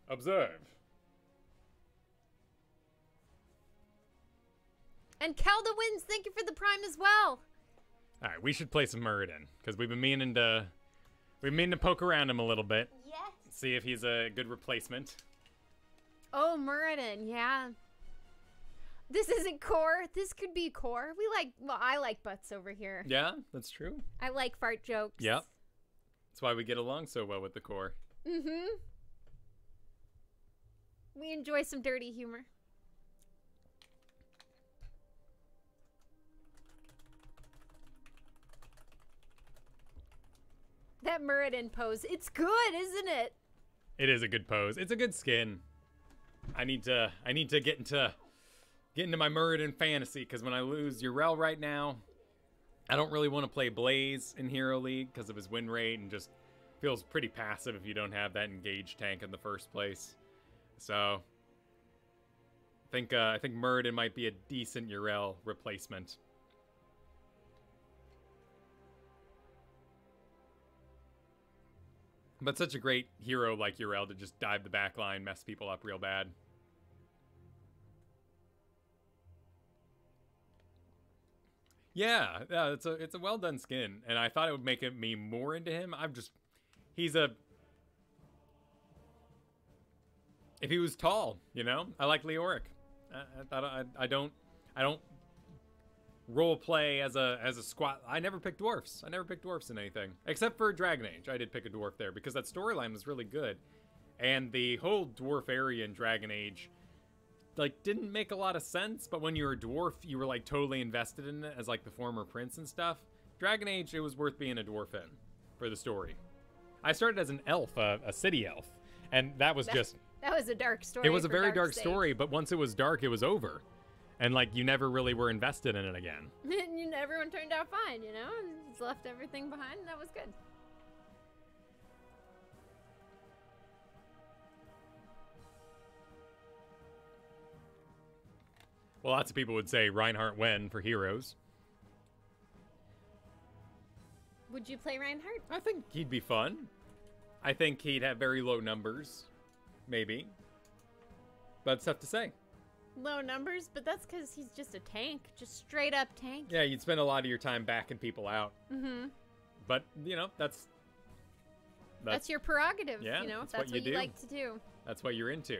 Observe. And Kelda wins. Thank you for the prime as well. All right, we should play some Muradin because we've been meaning to poke around him a little bit. Yes. See if he's a good replacement. Oh, Muradin, yeah. This isn't core. This could be core. I like butts over here. Yeah, that's true. I like fart jokes. Yep. That's why we get along so well with the core. Mm-hmm. We enjoy some dirty humor. That Muradin pose, it's good, isn't it? It is a good pose. It's a good skin. I need to get into my Muradin fantasy because when I lose Yrel right now, I don't really want to play Blaze in Hero League because of his win rate and just feels pretty passive if you don't have that engaged tank in the first place. So I think Muradin might be a decent Yrel replacement. But such a great hero like Yrel to just dive the back line, mess people up real bad. Yeah, it's a well done skin, and I thought it would make me more into him. If he was tall, you know, I like Leoric. I don't role play as a squat. I never picked dwarfs. I never picked dwarfs in anything except for Dragon Age. I did pick a dwarf there because that storyline was really good, and the whole dwarf area in Dragon Age like didn't make a lot of sense. But when you were a dwarf, you were like totally invested in it as like the former prince and stuff. Dragon Age, it was worth being a dwarf in for the story. I started as an elf, a city elf, and that was a dark story. It was a very dark story, but once it was dark, it was over. And, like, you never really were invested in it again. Everyone turned out fine, you know? Just left everything behind, and that was good. Well, lots of people would say Reinhardt Wen for heroes. Would you play Reinhardt? I think he'd be fun. I think he'd have very low numbers. Maybe. But it's tough to say. Low numbers, but that's because he's just a tank. Just straight up tank. Yeah, you'd spend a lot of your time backing people out. Mm-hmm. But, you know, that's your prerogative, yeah, you know? That's what you like to do. That's what you're into.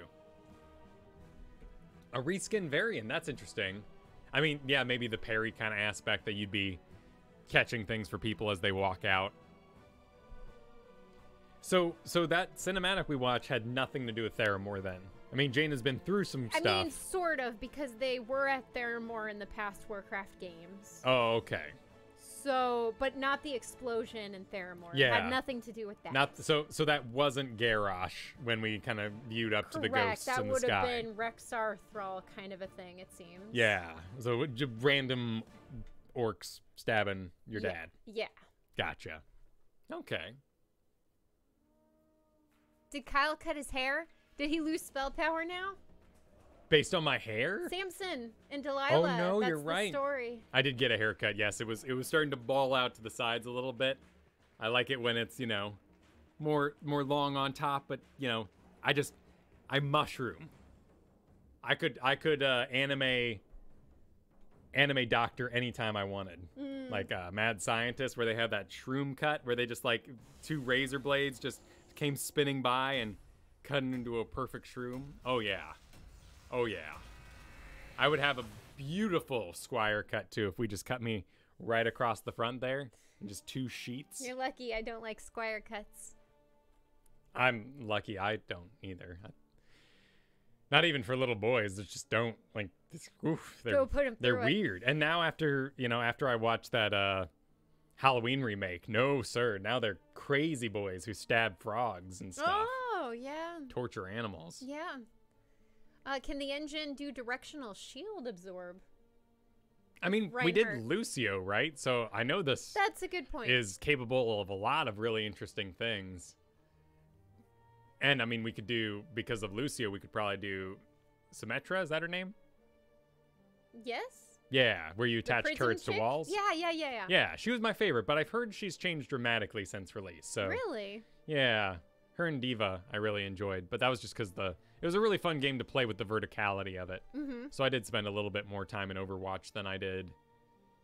A reskin variant, that's interesting. I mean, yeah, maybe the parry kind of aspect that you'd be catching things for people as they walk out. So that cinematic we watched had nothing to do with Theramore then. I mean, Jane has been through some stuff. I mean, sort of, because they were at Theramore in the past Warcraft games. Oh, okay. So, but not the explosion in Theramore. Yeah. It had nothing to do with that. So that wasn't Garrosh when we kind of viewed up to the ghosts in the sky. That would have been Rexar Thrall kind of a thing, it seems. Yeah. So just random orcs stabbing your dad. Yeah. Gotcha. Okay. Did Kyle cut his hair? Did he lose spell power now? Based on my hair? Samson and Delilah. Oh no, that's you're right. The story. I did get a haircut. Yes, it was starting to ball out to the sides a little bit. I like it when it's, you know, more long on top, but you know, I mushroom. I could anime doctor anytime I wanted. Like Mad Scientist, where they have that shroom cut where they just like two razor blades just came spinning by and cutting into a perfect shroom. Oh yeah. Oh yeah. I would have a beautiful squire cut too if we just cut me right across the front there and just two sheets. You're lucky I don't like squire cuts. I'm lucky I don't either. Not even for little boys. They just don't like this. Oof, they're weird. And now after I watched that Halloween remake, no sir, now they're crazy boys who stab frogs and stuff. Oh yeah. Torture animals. Yeah. Can the engine do directional shield absorb? I mean, we did Lucio, right? So I know this. That's a good point. Is capable of a lot of really interesting things. And I mean, we could do, because of Lucio, we could probably do Symmetra. Is that her name? Yes. Yeah, where you attach turrets to walls. Yeah. Yeah, she was my favorite, but I've heard she's changed dramatically since release. So really? Yeah. Her and Diva I really enjoyed, but that was just because it was a really fun game to play with the verticality of it. So I did spend a little bit more time in Overwatch than I did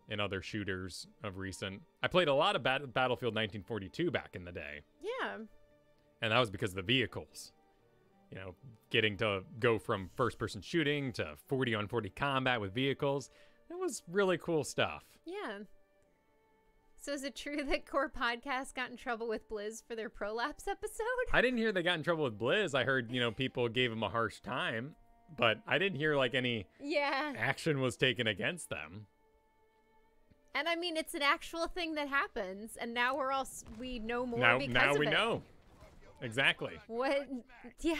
in other shooters of recent. I played a lot of Battlefield 1942 back in the day. Yeah. And that was because of the vehicles. You know, getting to go from first-person shooting to 40-on-40 combat with vehicles. It was really cool stuff. Yeah. So is it true that Core Podcast got in trouble with Blizz for their Prolapse episode? I didn't hear they got in trouble with Blizz. I heard, you know, people gave them a harsh time, but I didn't hear like any action was taken against them. And I mean, it's an actual thing that happens, and now we know more because of it. Now we know. Exactly. What? Yeah.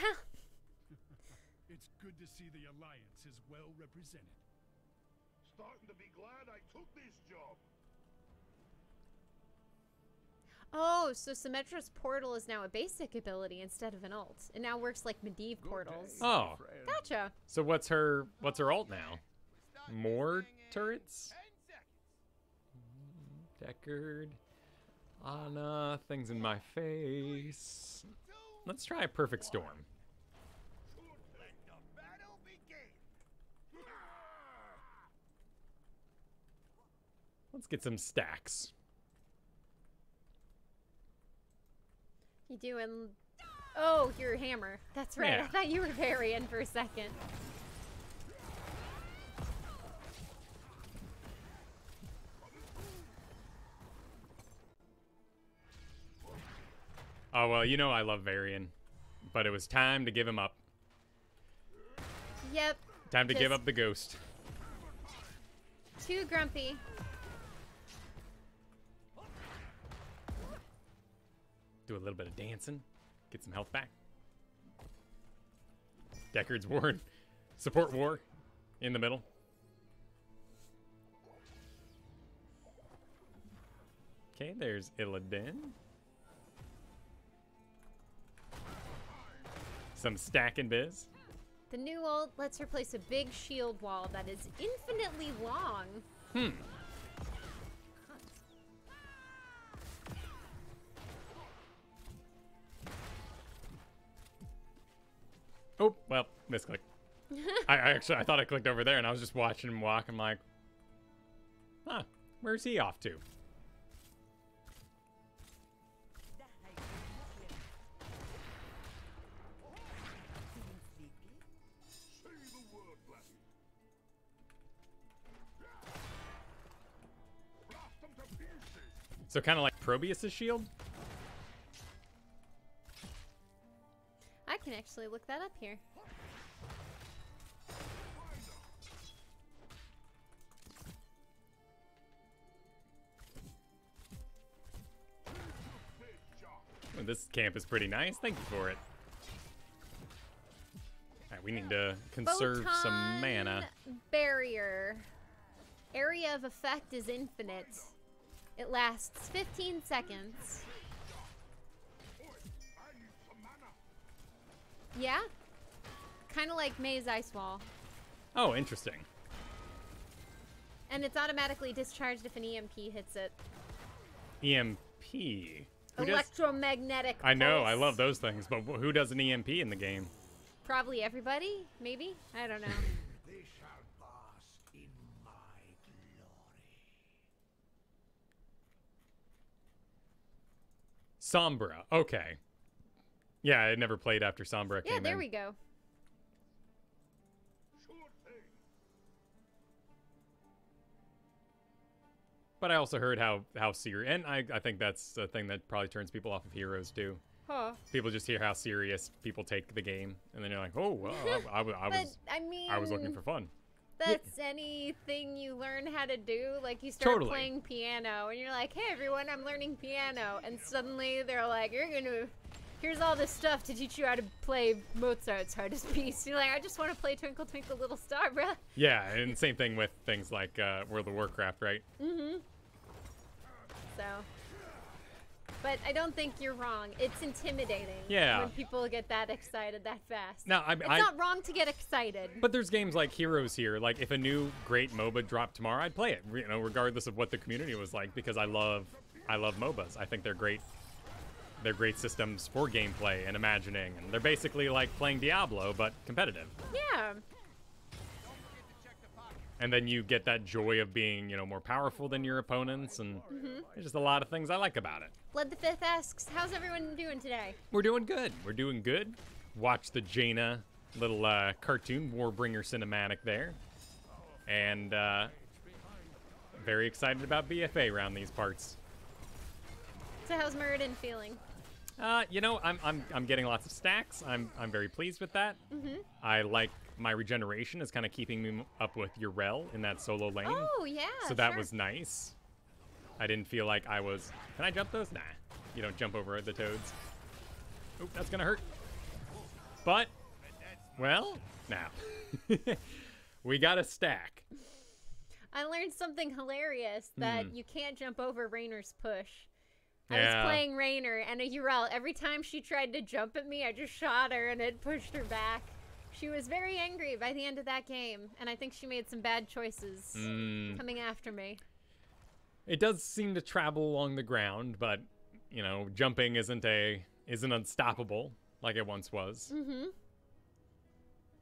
It's good to see the Alliance is well represented. Starting to be glad I took this job. Oh, so Symmetra's portal is now a basic ability instead of an ult. It now works like Medivh portals. Oh. Gotcha. So what's her ult now? More turrets? Deckard. Ana, things in my face. Let's try a Perfect Storm. Let's get some stacks. You doing... Oh, you're a hammer. That's right. Yeah. I thought you were Varian for a second. Oh, well, you know I love Varian. But it was time to give him up. Yep. Time to give up the ghost. Too grumpy. Do a little bit of dancing. Get some health back. Deckard's ward. Support war. In the middle. Okay, there's Illidan. Some stack and biz. The new ult lets her place a big shield wall that is infinitely long. Oh, well, misclick. I thought I clicked over there and I was just watching him walk. I'm like, huh, where's he off to? So kind of like Probius' shield? I can actually look that up here. Well, this camp is pretty nice. Thank you for it. Alright, we need to conserve some mana. Barrier. Area of effect is infinite. It lasts 15 seconds. Yeah? Kind of like May's Ice Wall. Oh, interesting. And it's automatically discharged if an EMP hits it. EMP. Who does? Electromagnetic I know, pulse. I love those things, but who does an EMP in the game? Probably everybody, maybe? I don't know. They shall bask in my glory. Sombra. Okay. Yeah, I never played after Sombra came Yeah, in. there we go. Sure thing. But I also heard how serious, and I think that's a thing that probably turns people off of Heroes too. Huh. People just hear how serious people take the game, and then you're like, oh, well, I was looking for fun. That's anything you learn how to do. Like you start Totally. playing piano, and you're like, "Hey, everyone, I'm learning piano," and suddenly they're like, here's all this stuff to teach you how to play Mozart's hardest piece." You're like, "I just want to play Twinkle Twinkle Little Star, bruh." Yeah, and same thing with things like World of Warcraft, right? Mm-hmm. So, but I don't think you're wrong. It's intimidating. Yeah. When people get that excited that fast. Now, It's not wrong to get excited. But there's games like Heroes here. Like, if a new great MOBA dropped tomorrow, I'd play it. You know, regardless of what the community was like, because I love MOBAs. I think they're great they're great systems for gameplay and imagining, and they're basically like playing Diablo, but competitive. Yeah. And then you get that joy of being, you know, more powerful than your opponents, and there's just a lot of things I like about it. Blood the Fifth asks, how's everyone doing today? We're doing good. We're doing good. Watch the Jaina little cartoon Warbringer cinematic there. And very excited about BFA around these parts. So how's Muradin feeling? You know, I'm getting lots of stacks. I'm very pleased with that. I like my regeneration is kind of keeping me up with Yrel in that solo lane. Oh, yeah. So that was nice. I didn't feel like I was... Can I jump those? Nah. You don't jump over the toads. Oop, that's gonna hurt. But, well, now. We got a stack. I learned something hilarious, that you can't jump over Raynor's push. I Yeah. was playing Raynor, and a Yrel, every time she tried to jump at me, I just shot her, and it pushed her back. She was very angry by the end of that game, and I think she made some bad choices coming after me. It does seem to travel along the ground, but, you know, jumping isn't unstoppable like it once was.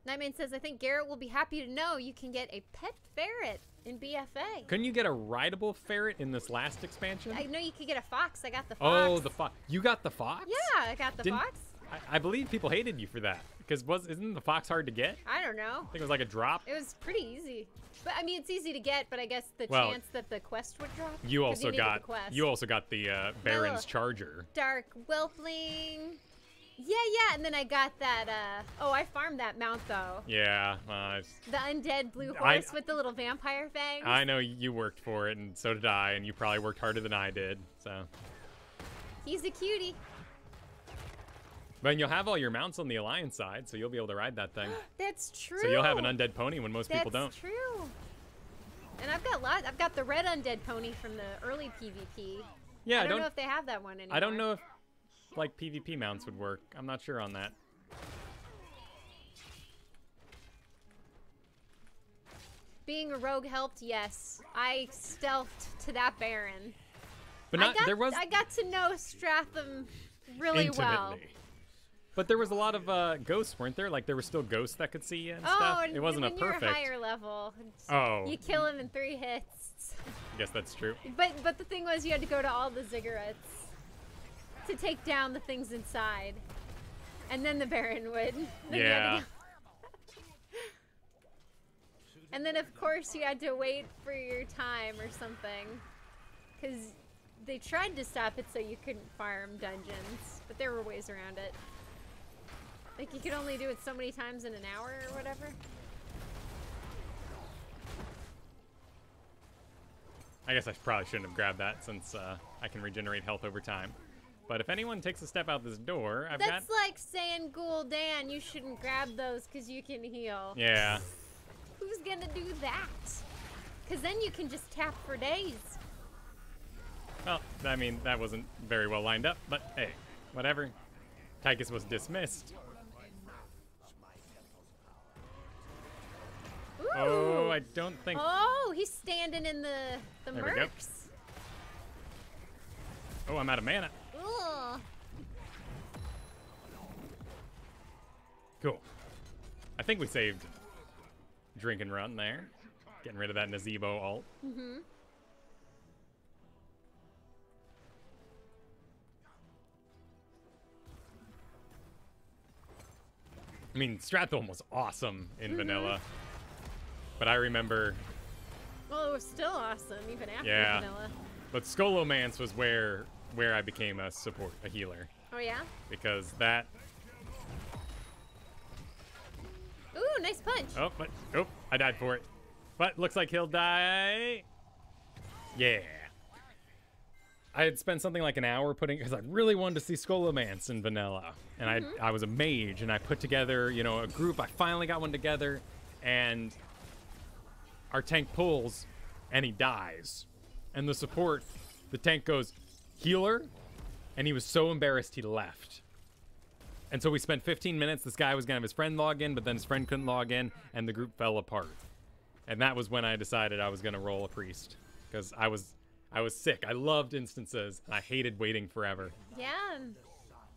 Nightmane says, I think Garrett will be happy to know you can get a pet ferret in BFA. Couldn't you get a rideable ferret in this last expansion? I know you could get a fox. I got the fox. Oh, the fox. You got the fox? Yeah, I got the fox. I believe people hated you for that. Because isn't the fox hard to get? I don't know. I think it was like a drop. It was pretty easy. But I mean, it's easy to get, but I guess the chance that the quest would drop. You also got the Baron's Charger. Dark Whelpling. Yeah, and then I got that, oh, I farmed that mount, though. Yeah. The undead blue horse with the little vampire fangs. I know you worked for it, and so did I, and you probably worked harder than I did, so. He's a cutie. But you'll have all your mounts on the Alliance side, so you'll be able to ride that thing. That's true. So you'll have an undead pony when most people don't. That's true. And I've got the red undead pony from the early PvP. Yeah, I don't know if they have that one anymore. I don't know if like PvP mounts would work. I'm not sure on that. Being a rogue helped, yes. I stealthed to that Baron. But not I got to know Stratham really well. But there was a lot of ghosts, weren't there? Like there were still ghosts that could see you and stuff. And it wasn't when a perfect. You're higher level. You kill him in 3 hits. I guess that's true. But the thing was, you had to go to all the ziggurats to take down the things inside, and then the Baron would. Yeah. And then of course you had to wait for your time or something, because they tried to stop it so you couldn't farm dungeons, but there were ways around it. Like you could only do it so many times in an hour or whatever. I guess I probably shouldn't have grabbed that since I can regenerate health over time. But if anyone takes a step out this door, That's like saying, Gul'dan, you shouldn't grab those because you can heal. Yeah. Who's gonna do that? Because then you can just tap for days. Well, I mean, that wasn't very well lined up, but hey, whatever. Tychus was dismissed. Ooh. Oh, I don't think... Oh, he's standing in the There we go. mercs. Oh, I'm out of mana. Ugh. Cool. I think we saved Drink and Run there. Getting rid of that Nazebo ult. I mean, Stratholm was awesome in vanilla. But I remember... Well, it was still awesome even after vanilla. But Skolomance was where I became a healer. Oh, yeah? Because that... Ooh, nice punch. Oh, I died for it. But looks like he'll die. Yeah. I had spent something like an hour because I really wanted to see Skolomance in vanilla. And I was a mage, and I put together, you know, a group. I finally got one together, and our tank pulls, and he dies. And the support, the tank goes, healer? And he was so embarrassed he left. And so we spent 15 minutes. This guy was going to have his friend log in, but then his friend couldn't log in, and the group fell apart. And that was when I decided I was going to roll a priest. Because I was sick. I loved instances, and I hated waiting forever. Yeah.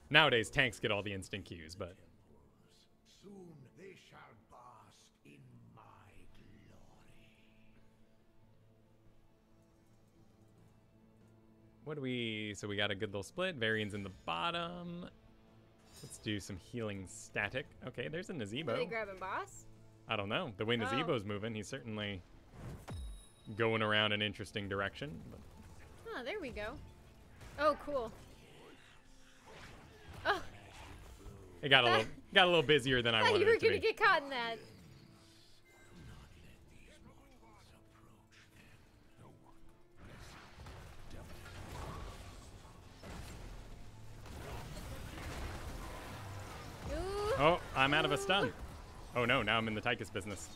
Nowadays, tanks get all the instant Qs, but... Soon they shall bask in my glory. What do we... So we got a good little split. Varian's in the bottom. Let's do some healing static. Okay, there's a Are they Nazebo. grabbing boss? I don't know. The way Nazebo's moving, he's certainly going around an interesting direction. But... Oh, there we go. Oh, cool. Oh, It got a little busier than I thought wanted you were it to gonna be. get caught in that. Ooh. Oh, I'm out of a stun. Oh no, now I'm in the Tychus business.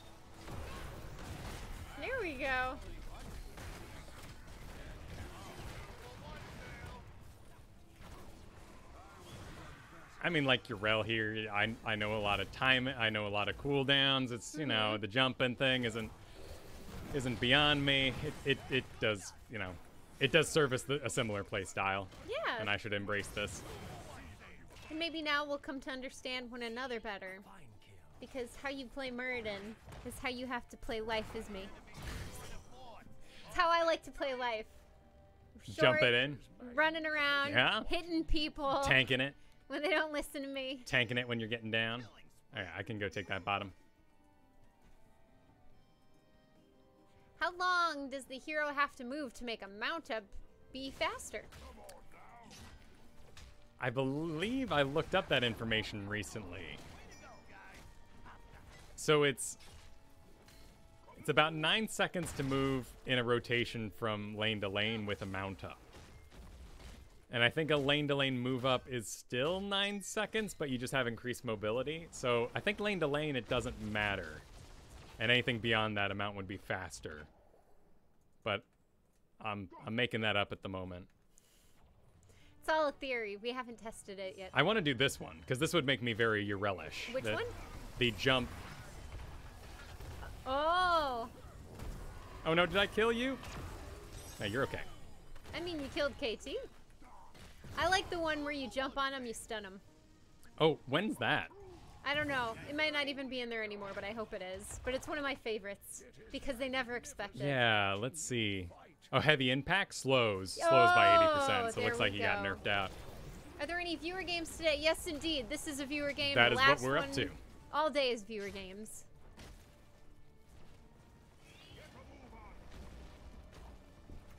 There we go. I mean, like Yrel here, I know a lot of time, I know a lot of cooldowns. It's, you know, the jumping thing isn't beyond me. It does, you know, it does service a similar play style. Yeah. And I should embrace this. And maybe now we'll come to understand one another better. Because how you play Muradin is how you have to play life as me. It's how I like to play life. Jump Short, it in, running around, Yeah. hitting people tanking it, when they don't listen to me. tanking it when you're getting down. All right, I can go take that bottom. How long does the hero have to move to make a mount up be faster? I believe I looked up that information recently. So it's about 9 seconds to move in a rotation from lane to lane with a mount up. And I think a lane to lane move up is still 9 seconds, but you just have increased mobility. So I think lane to lane, it doesn't matter. And anything beyond that amount would be faster. But I'm making that up at the moment. It's all a theory. We haven't tested it yet. I want to do this one, because this would make me very Yrelish. Which one? The jump. Oh! Oh no, did I kill you? No, you're okay. I mean, you killed KT. I like the one where you jump on him, you stun him. Oh, when's that? I don't know. It might not even be in there anymore, but I hope it is. But it's one of my favorites because they never expect it. Yeah, let's see. Oh, heavy impact slows by 80%, so it there looks like we he got go. nerfed out. Are there any viewer games today? Yes, indeed. This is a viewer game. That The is what last we're up one to. All day is viewer games.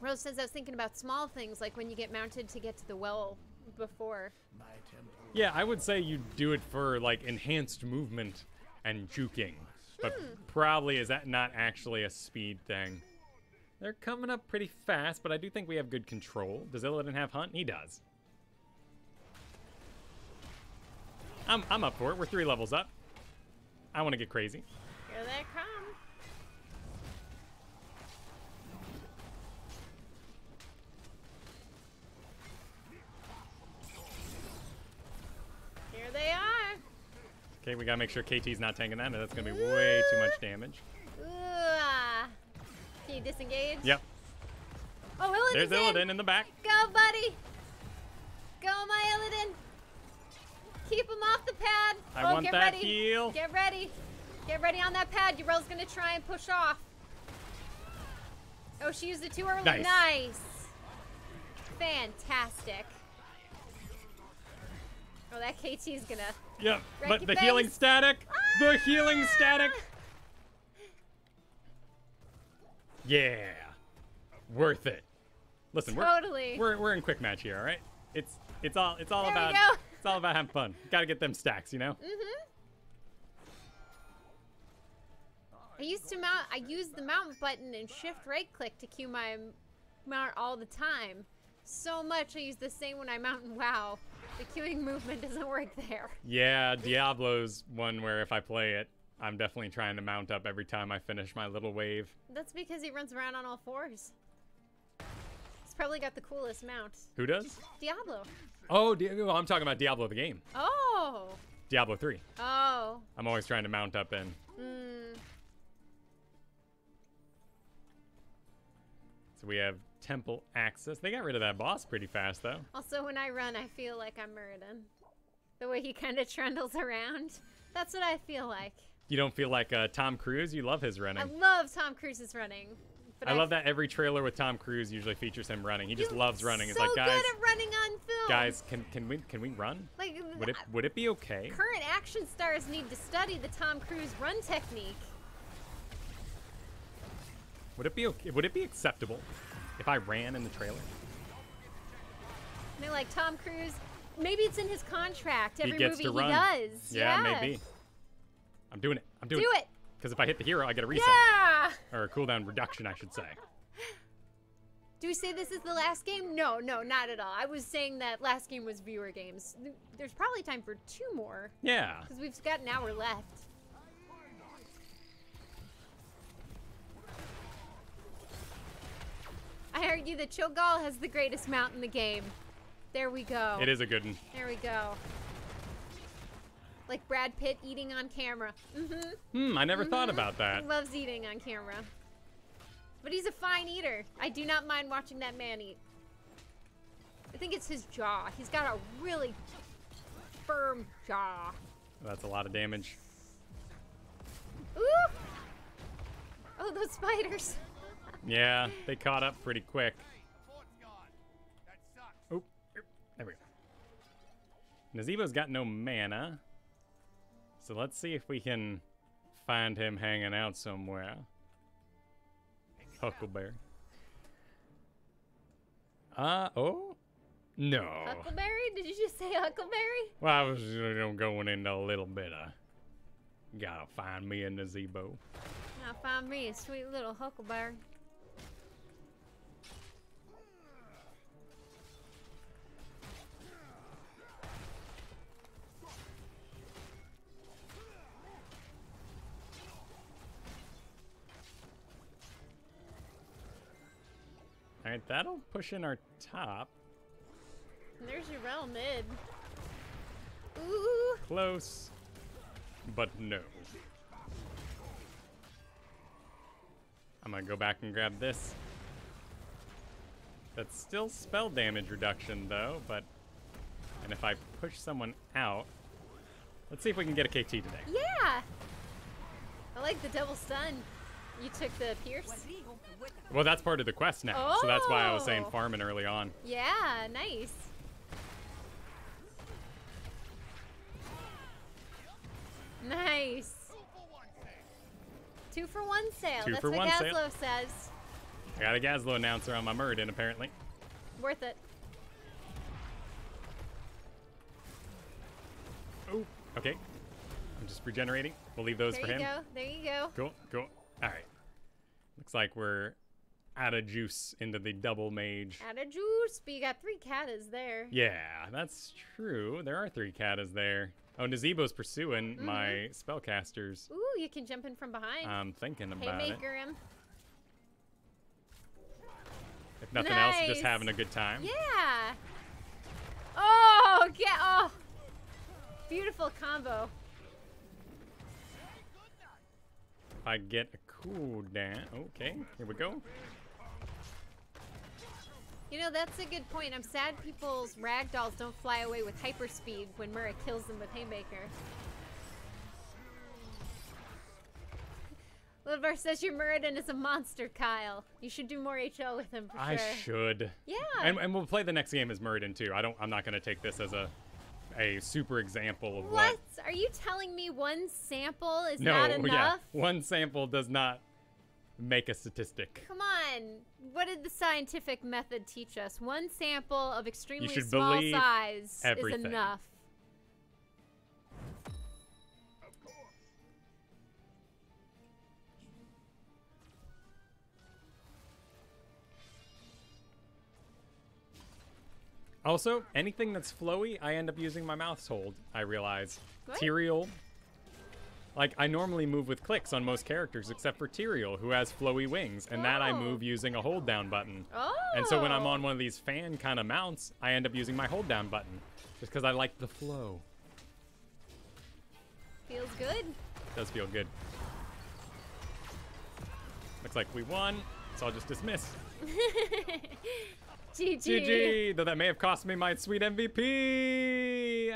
Rose says I was thinking about small things like when you get mounted to get to the well before. Yeah, I would say you do it for like enhanced movement and juking, but probably is that not actually a speed thing. They're coming up pretty fast, but I do think we have good control. Does Illidan have Hunt? He does. I'm up for it. We're 3 levels up. I want to get crazy. Here they come. Here they are. Okay, we gotta make sure KT's not tanking that. That's gonna be way too much damage. Ooh, can you disengage? Yep. Oh, Illidan's There's Illidan in the back. Go, buddy. Go, my Illidan. Keep him off the pad. I want get that ready. heal. Get ready. Get ready on that pad. Yrel's gonna try and push off. Oh, she used it too early. Nice. Nice. Fantastic. Oh, that KT's gonna. Yep, Wreck but your the face. healing static. The healing static. Yeah. Worth it. Listen, Totally. we're in quick match here, all right? It's all There about we go. it's all about having fun. Got to get them stacks, you know? I used the mount button and shift right click to cue my mount all the time. So much I use the same when I mount in WoW. The queuing movement doesn't work there. Yeah, Diablo's one where if I play it, I'm definitely trying to mount up every time I finish my little wave. That's because he runs around on all fours. He's probably got the coolest mount. Who does? Diablo. Oh, I'm talking about Diablo the game. Oh. Diablo 3. Oh. I'm always trying to mount up in. So we have temple access. They got rid of that boss pretty fast, though. Also, when I run, I feel like I'm Muradin. The way he kind of trundles around. That's what I feel like. You don't feel like Tom Cruise? You love his running. I love Tom Cruise's running. But I love that every trailer with Tom Cruise usually features him running. He just loves running. It's so like, guys, good at running on film. Guys, can we run? Like, Would it be okay? Current action stars need to study the Tom Cruise run technique. Would it be okay? Would it be acceptable if I ran in the trailer? They're like, Tom Cruise, maybe it's in his contract. Every gets movie to run. he does. Yeah, maybe. I'm doing it. I'm doing Do it. it. Because if I hit the hero, I get a reset. Yeah. Or a cooldown reduction, I should say. Do we say this is the last game? No, not at all. I was saying that last game was viewer games. There's probably time for 2 more. Yeah. Because we've got an hour left. I argue that Cho'Gall has the greatest mount in the game. There we go. It is a good one. There we go. Like Brad Pitt eating on camera. I never thought about that. He loves eating on camera. But he's a fine eater. I do not mind watching that man eat. I think it's his jaw. He's got a really firm jaw. That's a lot of damage. Ooh! Oh, those spiders. Yeah, they caught up pretty quick. Oh, there we go. Nazebo's got no mana. So let's see if we can find him hanging out somewhere. Huckleberry. Oh? No. Huckleberry? Did you just say Huckleberry? Well, I was going into a little bit of... Gotta find me a Nazebo. Now find me a sweet little Huckleberry. Alright, that'll push in our top. And there's Yrel mid. Ooh. Close. But no. I'm gonna go back and grab this. That's still spell damage reduction though, but... And if I push someone out... Let's see if we can get a KT today. Yeah! I like the double stun. You took the Pierce? Well, that's part of the quest now, so that's why I was saying Oh. farming early on. Yeah, nice. Nice. 2 for 1 sale. Two That's for what one sale. Gazlo says. I got a Gazlo announcer on my Muradin, apparently. Worth it. Oh, okay. I'm just regenerating. We'll leave those There for you him. go. There you go. Cool, cool. All right. Looks like we're out of juice into the double mage. Out of juice, but you got 3 katas there. Yeah, that's true. There are 3 katas there. Oh, Nazebo's pursuing my spellcasters. Ooh, you can jump in from behind. I'm thinking about it. Haymaker him. If nothing else, just Nice. having a good time. Yeah. Oh, oh. Beautiful combo. If I get a cooldown. Okay, here we go. You know, that's a good point. I'm sad people's ragdolls don't fly away with hyperspeed when Murray kills them with Haymaker. Livar says your Muradin is a monster, Kyle. You should do more HL with him for I sure. should. Yeah. And we'll play the next game as Muradin too. I'm not gonna take this as a super example of What? Are you telling me one sample is No, not enough? yeah. One sample does not make a statistic. Come on. What did the scientific method teach us? One sample of extremely should small believe size everything. is enough. Also, anything that's flowy, I end up using my mouse hold, I realize. What? Tyrael. Like, I normally move with clicks on most characters except for Tyrael, who has flowy wings, and that I Oh. move using a hold down button. Oh. And so when I'm on one of these fan kind of mounts, I end up using my hold down button, just because I like the flow. Feels good. Does feel good. Looks like we won, so I'll just dismiss. GG. GG, though that may have cost me my sweet MVP.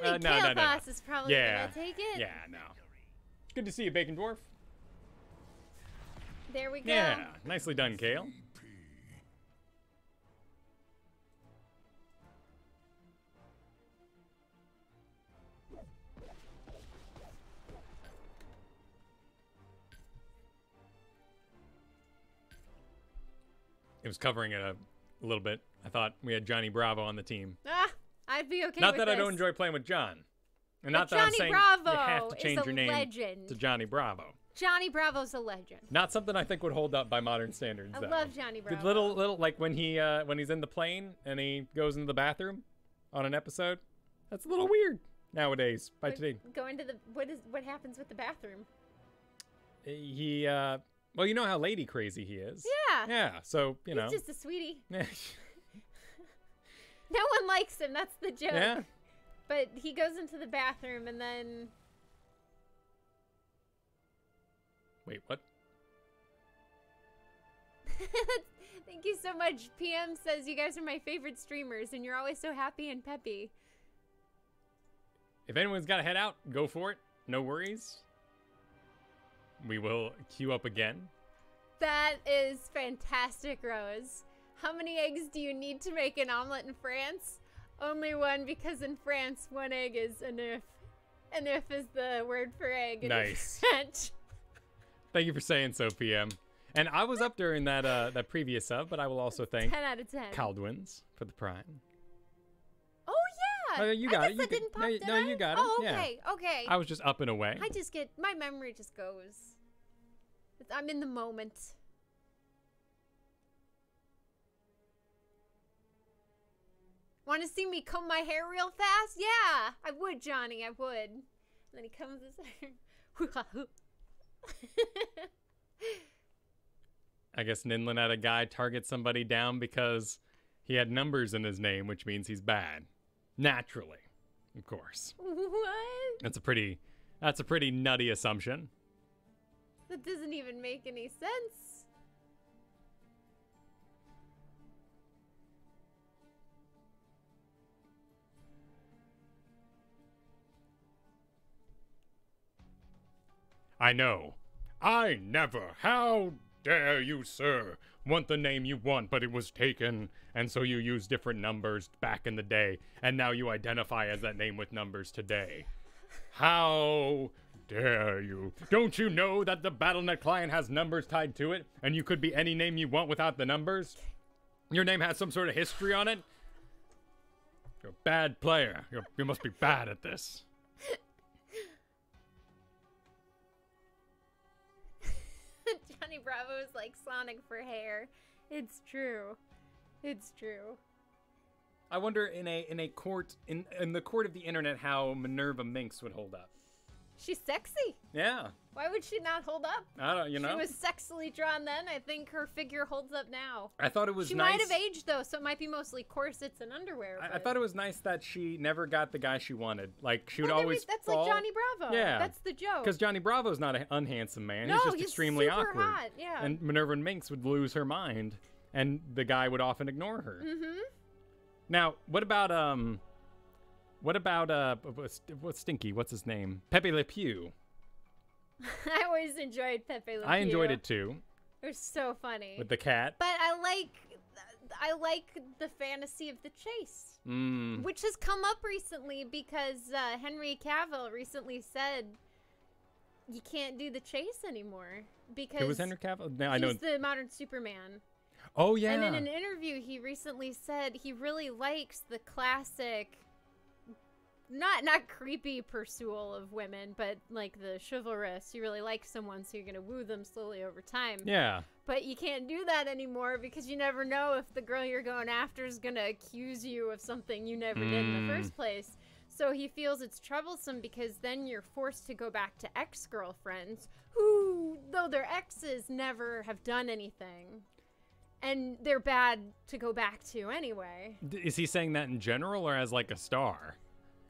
think Chaos is probably gonna take it. Yeah, no. Good to see you, Bacon Dwarf. There we go. Yeah, nicely done, Kale. It was covering it a little bit. I thought we had Johnny Bravo on the team. Ah, I'd be okay Not with that this. I don't enjoy playing with John. And But not that I'm Johnny saying Bravo you have to change is a your name legend. to Johnny Bravo. Johnny Bravo's a legend. Not something I think would hold up by modern standards. I though. love Johnny Bravo. The little like when he's in the plane and he goes into the bathroom on an episode. That's a little weird nowadays by today. Going to the what happens with the bathroom? He well, you know how lady crazy he is. Yeah. Yeah. So you know. He's just a sweetie. No one likes him. That's the joke. Yeah. But he goes into the bathroom and then. Wait, what? Thank you so much. PM says you guys are my favorite streamers and you're always so happy and peppy. If anyone's got to head out, go for it. No worries. We will queue up again. That is fantastic, Rose. How many eggs do you need to make an omelet in France? Only one, because in France, one egg is enough. Enough is the word for egg in Nice. French. Thank you for saying so, PM. And I was up during that previous sub, but I will also thank 10 out of 10. Caldwins for the prime. Oh, yeah. You got it. That didn't pop, did no, I? you got it. Oh, Yeah. okay, okay. I was just up and away. I just get, my memory just goes. I'm in the moment. Want to see me comb my hair real fast? Yeah, I would, Johnny, I would. And then he combs his hair. I guess Ninlin had a guy target somebody down because he had numbers in his name, which means he's bad. Naturally, of course. What? That's a pretty nutty assumption. That doesn't even make any sense. I know. I never. How dare you, sir? Want the name you want, but it was taken, and so you use different numbers back in the day, and now you identify as that name with numbers today. How dare you? Don't you know that the BattleNet client has numbers tied to it, and you could be any name you want without the numbers? Your name has some sort of history on it? You're a bad player. You must be bad at this. Johnny Bravo is like Sonic for hair. It's true. It's true. I wonder in a court in the court of the internet how Minerva Minx would hold up. She's sexy. Yeah. Why would she not hold up? I don't, you know. She was sexily drawn then. I think her figure holds up now. I thought it was she nice. She might have aged though, so it might be mostly corsets and underwear. I thought it was nice that she never got the guy she wanted. Like she would well, always that's fall. like Johnny Bravo. Yeah. That's the joke. Because Johnny Bravo's not an unhandsome man. No, he's just extremely super awkward. hot. Yeah. And Minerva Minx would lose her mind, and the guy would often ignore her. Mm-hmm. Now, what about what's Stinky? What's his name? Pepe Le Pew. I always enjoyed Pepe Le Pew. I enjoyed it too. It was so funny. With the cat. But I like the fantasy of the chase, which has come up recently because Henry Cavill recently said you can't do the chase anymore because Who was Henry Cavill? No, I know. He's the modern Superman. Oh yeah. And in an interview, he recently said he really likes the classic. Not creepy pursuit of women, but like the chivalrous. You really like someone, so you're gonna woo them slowly over time. Yeah. But you can't do that anymore because you never know if the girl you're going after is gonna accuse you of something you never did in the first place. So he feels it's troublesome because then you're forced to go back to ex-girlfriends who, though they're exes, never have done anything. And they're bad to go back to anyway. Is he saying that in general or as like a star?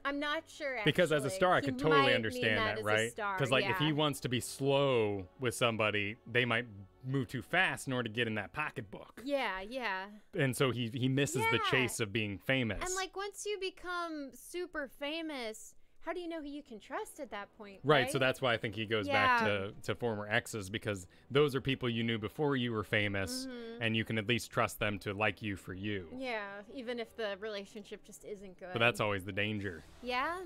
I'm not sure, actually. Because as a star, I He could totally might understand mean that, right? Because Because like if he wants to be slow with somebody, they might move too fast in order to get in that pocketbook. Yeah, yeah. And so he misses the chase of being famous. And like once you become super famous, how do you know who you can trust at that point? Right, so that's why I think he goes back to former exes, because those are people you knew before you were famous, and you can at least trust them to like you for you. Yeah, even if the relationship just isn't good. But that's always the danger. Yeah?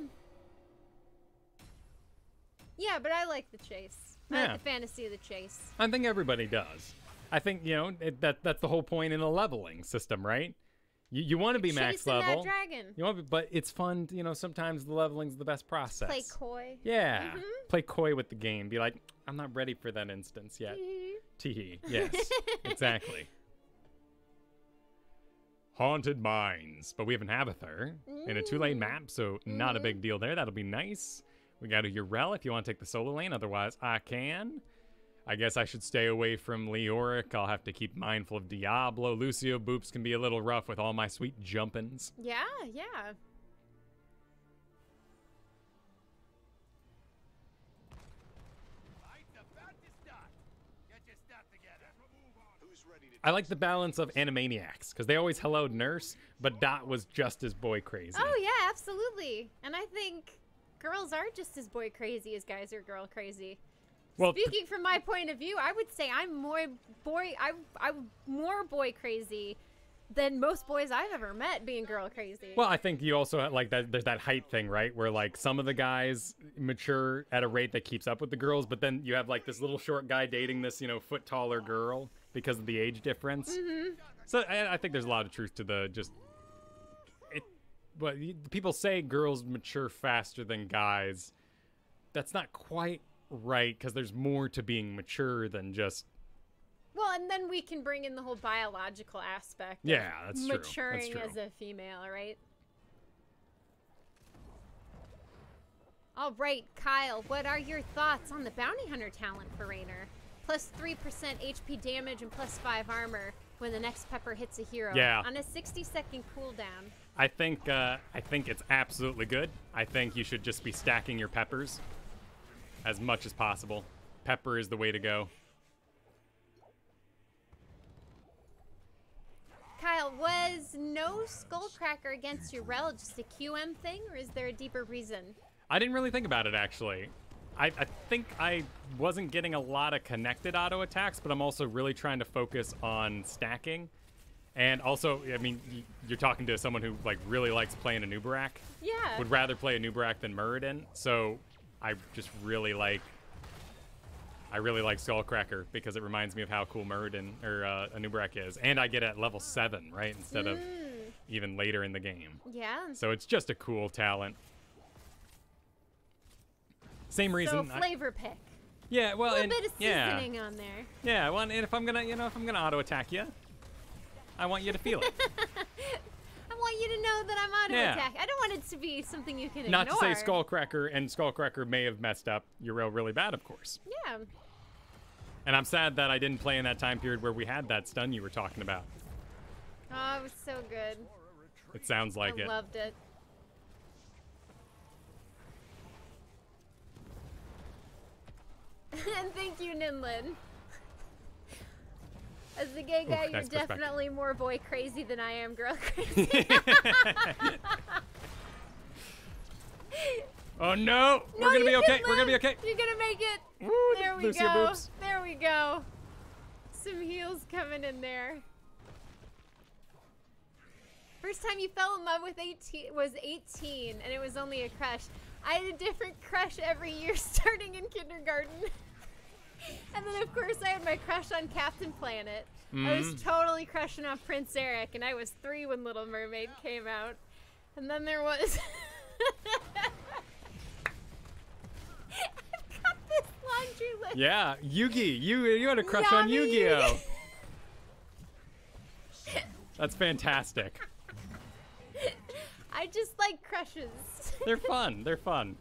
Yeah, but I like the chase. I like the fantasy of the chase. I think everybody does. I think, you know, that's the whole point in a leveling system, right? You want to be max level. That dragon. You want to be, but it's fun, you know, sometimes the leveling's the best process. Play coy. Yeah. Play coy with the game. Be like, I'm not ready for that instance yet. Teehee. Yes. Exactly. Haunted Mines. But we have an Abathur in a 2-lane map, so not a big deal there. That'll be nice. We got a Yrel if you want to take the solo lane. Otherwise, I can. I guess I should stay away from Leoric. I'll have to keep mindful of Diablo. Lucio Boops can be a little rough with all my sweet jumpins. Yeah, yeah. I like the balance of Animaniacs, because they always helloed Nurse, but Dot was just as boy crazy. Oh, yeah, absolutely. And I think girls are just as boy crazy as guys are girl crazy. Well, speaking from my point of view, I would say I'm more boy crazy than most boys I've ever met being girl crazy. Well, I think you also have, like, there's that height thing, right? Where, like, some of the guys mature at a rate that keeps up with the girls, but then you have, like, this little short guy dating this, you know, foot taller girl because of the age difference. So I think there's a lot of truth to the but people say girls mature faster than guys. That's not quite right, because there's more to being mature than just... Well, and then we can bring in the whole biological aspect of that's maturing true. as a female, right? All right, Kyle, what are your thoughts on the Bounty Hunter talent for Raynor? Plus 3% HP damage and plus 5 armor when the next pepper hits a hero. Yeah. On a 60-second cooldown. I think it's absolutely good. I think you should just be stacking your peppers as much as possible. Pepper is the way to go. Kyle, was no Skullcracker against Yrel just a QM thing, or is there a deeper reason? I didn't really think about it, actually. I think I wasn't getting a lot of connected auto attacks, but I'm also really trying to focus on stacking. And also, I mean, you're talking to someone who, like, really likes playing a Nubarak. Yeah. Would rather play a Nubarak than Muradin. So I just really like... Skullcracker because it reminds me of how cool Muradin or Nubarak is. And I get it at level 7, right? Instead of even later in the game. Yeah. So it's just a cool talent. Same reason. So flavor pick. Yeah, well, a little bit of seasoning on there. Yeah, well, and if I'm gonna, auto attack you, I want you to feel it. I want you to know that I'm auto attack. I don't want it to be something you can ignore. Not to say Skullcracker, and Skullcracker may have messed up Yrel really bad, of course. Yeah. And I'm sad that I didn't play in that time period where we had that stun you were talking about. Oh, it was so good. It sounds like it. I loved it. And thank you, Ninlin. As the gay guy, you're definitely more boy crazy than I am girl crazy. Oh no! We're gonna be okay. We're gonna be okay. You're gonna make it. Woo, there we Lucio go. Boops. There we go. Some heals coming in there. First time you fell in love with was 18, and it was only a crush. I had a different crush every year starting in kindergarten. And then, of course, I had my crush on Captain Planet. I was totally crushing on Prince Eric, and I was 3 when Little Mermaid came out. And then there was... I've got this laundry list. Yeah, Yugi. You had a crush on Yu-Gi-Oh! That's fantastic. I just like crushes. They're fun. They're fun.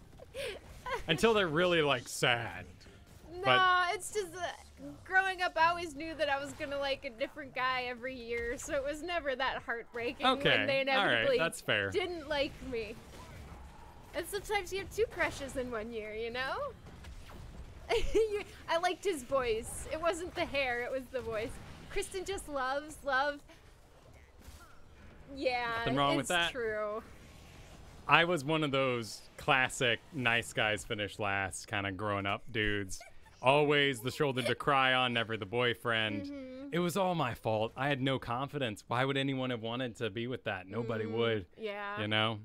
Until they're really, like, sad. No, it's just growing up, I always knew that I was going to like a different guy every year, so it was never that heartbreaking when they inevitably that's fair. didn't like me. And sometimes you have 2 crushes in one year, you know? I liked his voice. It wasn't the hair, it was the voice. Kristen just loves. Yeah, Nothing wrong with that. It's true. I was one of those classic nice guys finish last kind of growing up dudes. Always the shoulder to cry on, never the boyfriend. It was all my fault. I had no confidence. Why would anyone have wanted to be with that? Nobody would. Yeah. You know?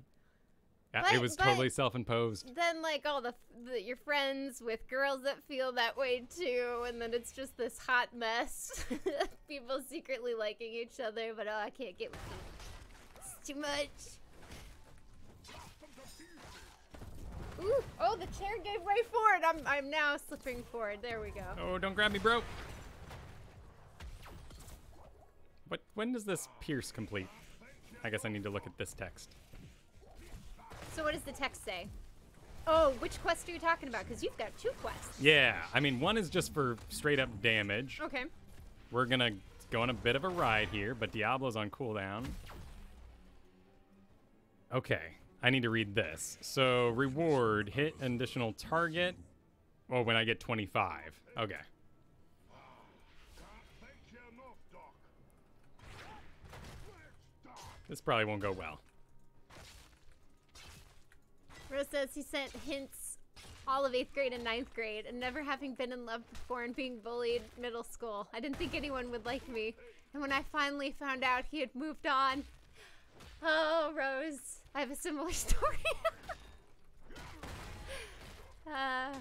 But, it was totally self-imposed. Then, like, all your friends with girls that feel that way, too, and then it's just this hot mess. People secretly liking each other, but, oh, I can't get with you. It's too much. Ooh, oh, the chair gave way forward. I'm now slipping forward. There we go. Oh, don't grab me, bro. When does this pierce complete? I guess I need to look at this text. So what does the text say? Oh, which quest are you talking about? Because you've got 2 quests. Yeah, I mean, one is just for straight up damage. Okay. We're gonna go on a bit of a ride here, but Diablo's on cooldown. Okay, I need to read this. So, reward, hit an additional target. Oh, when I get 25. Okay. This probably won't go well. Rose says he sent hints all of 8th grade and 9th grade, and never having been in love before and being bullied middle school. I didn't think anyone would like me. And when I finally found out he had moved on. Oh, Rose. I have a similar story. I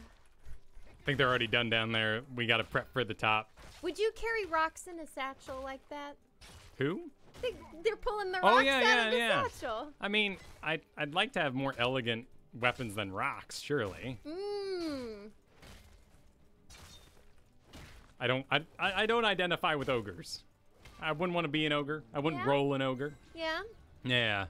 think they're already done down there. We gotta prep for the top. Would you carry rocks in a satchel like that? Who? They're pulling the rocks out of the yeah. satchel. I mean, I'd like to have more elegant weapons than rocks, surely. I don't identify with ogres. I wouldn't want to be an ogre. I wouldn't roll an ogre. Yeah? Yeah.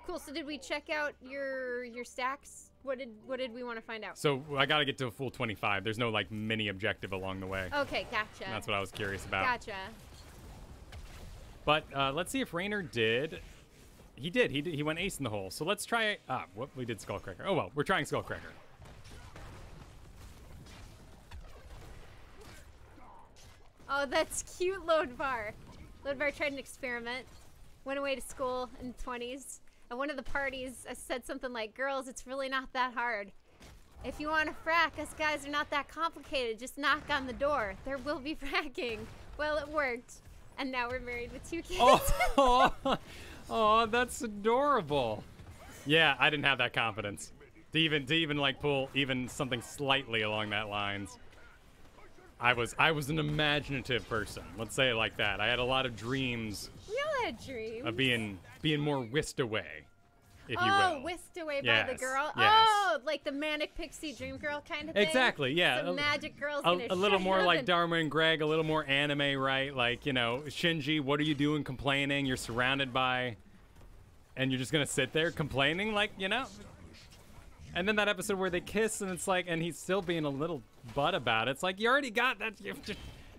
Cool, so did we check out your stacks? What did we want to find out? So I gotta get to a full 25. There's no like mini objective along the way. Okay, gotcha. That's what I was curious about. Gotcha. But let's see if Rainer did. He did. He went ace in the hole. So let's try. What we did Skullcracker. Oh well, we're trying Skullcracker. Oh, that's cute, Lodvar. Lodvar tried an experiment. Went away to school in the 20s. At one of the parties, I said something like, "Girls, it's really not that hard. If you want to frack, us guys are not that complicated. Just knock on the door. There will be fracking." Well, it worked. And now we're married with 2 kids. Oh, that's adorable. Yeah, I didn't have that confidence to even like pull even something slightly along that lines. I was an imaginative person. Let's say it like that. I had a lot of dreams. We all had dreams. Of being more whisked away, if you will. Oh, whisked away by the girl. Yes. Oh, like the manic pixie dream girl kind of thing. Exactly. Yeah. Some magic girl's a little shut more up like and... Dharma and Greg, a little more anime, right? Like, you know, Shinji, what are you doing complaining? You're surrounded by, and you're just gonna sit there complaining, like, you know. And then that episode where they kiss, and it's like, and he's still being a little butt about it. It's like, you already got that.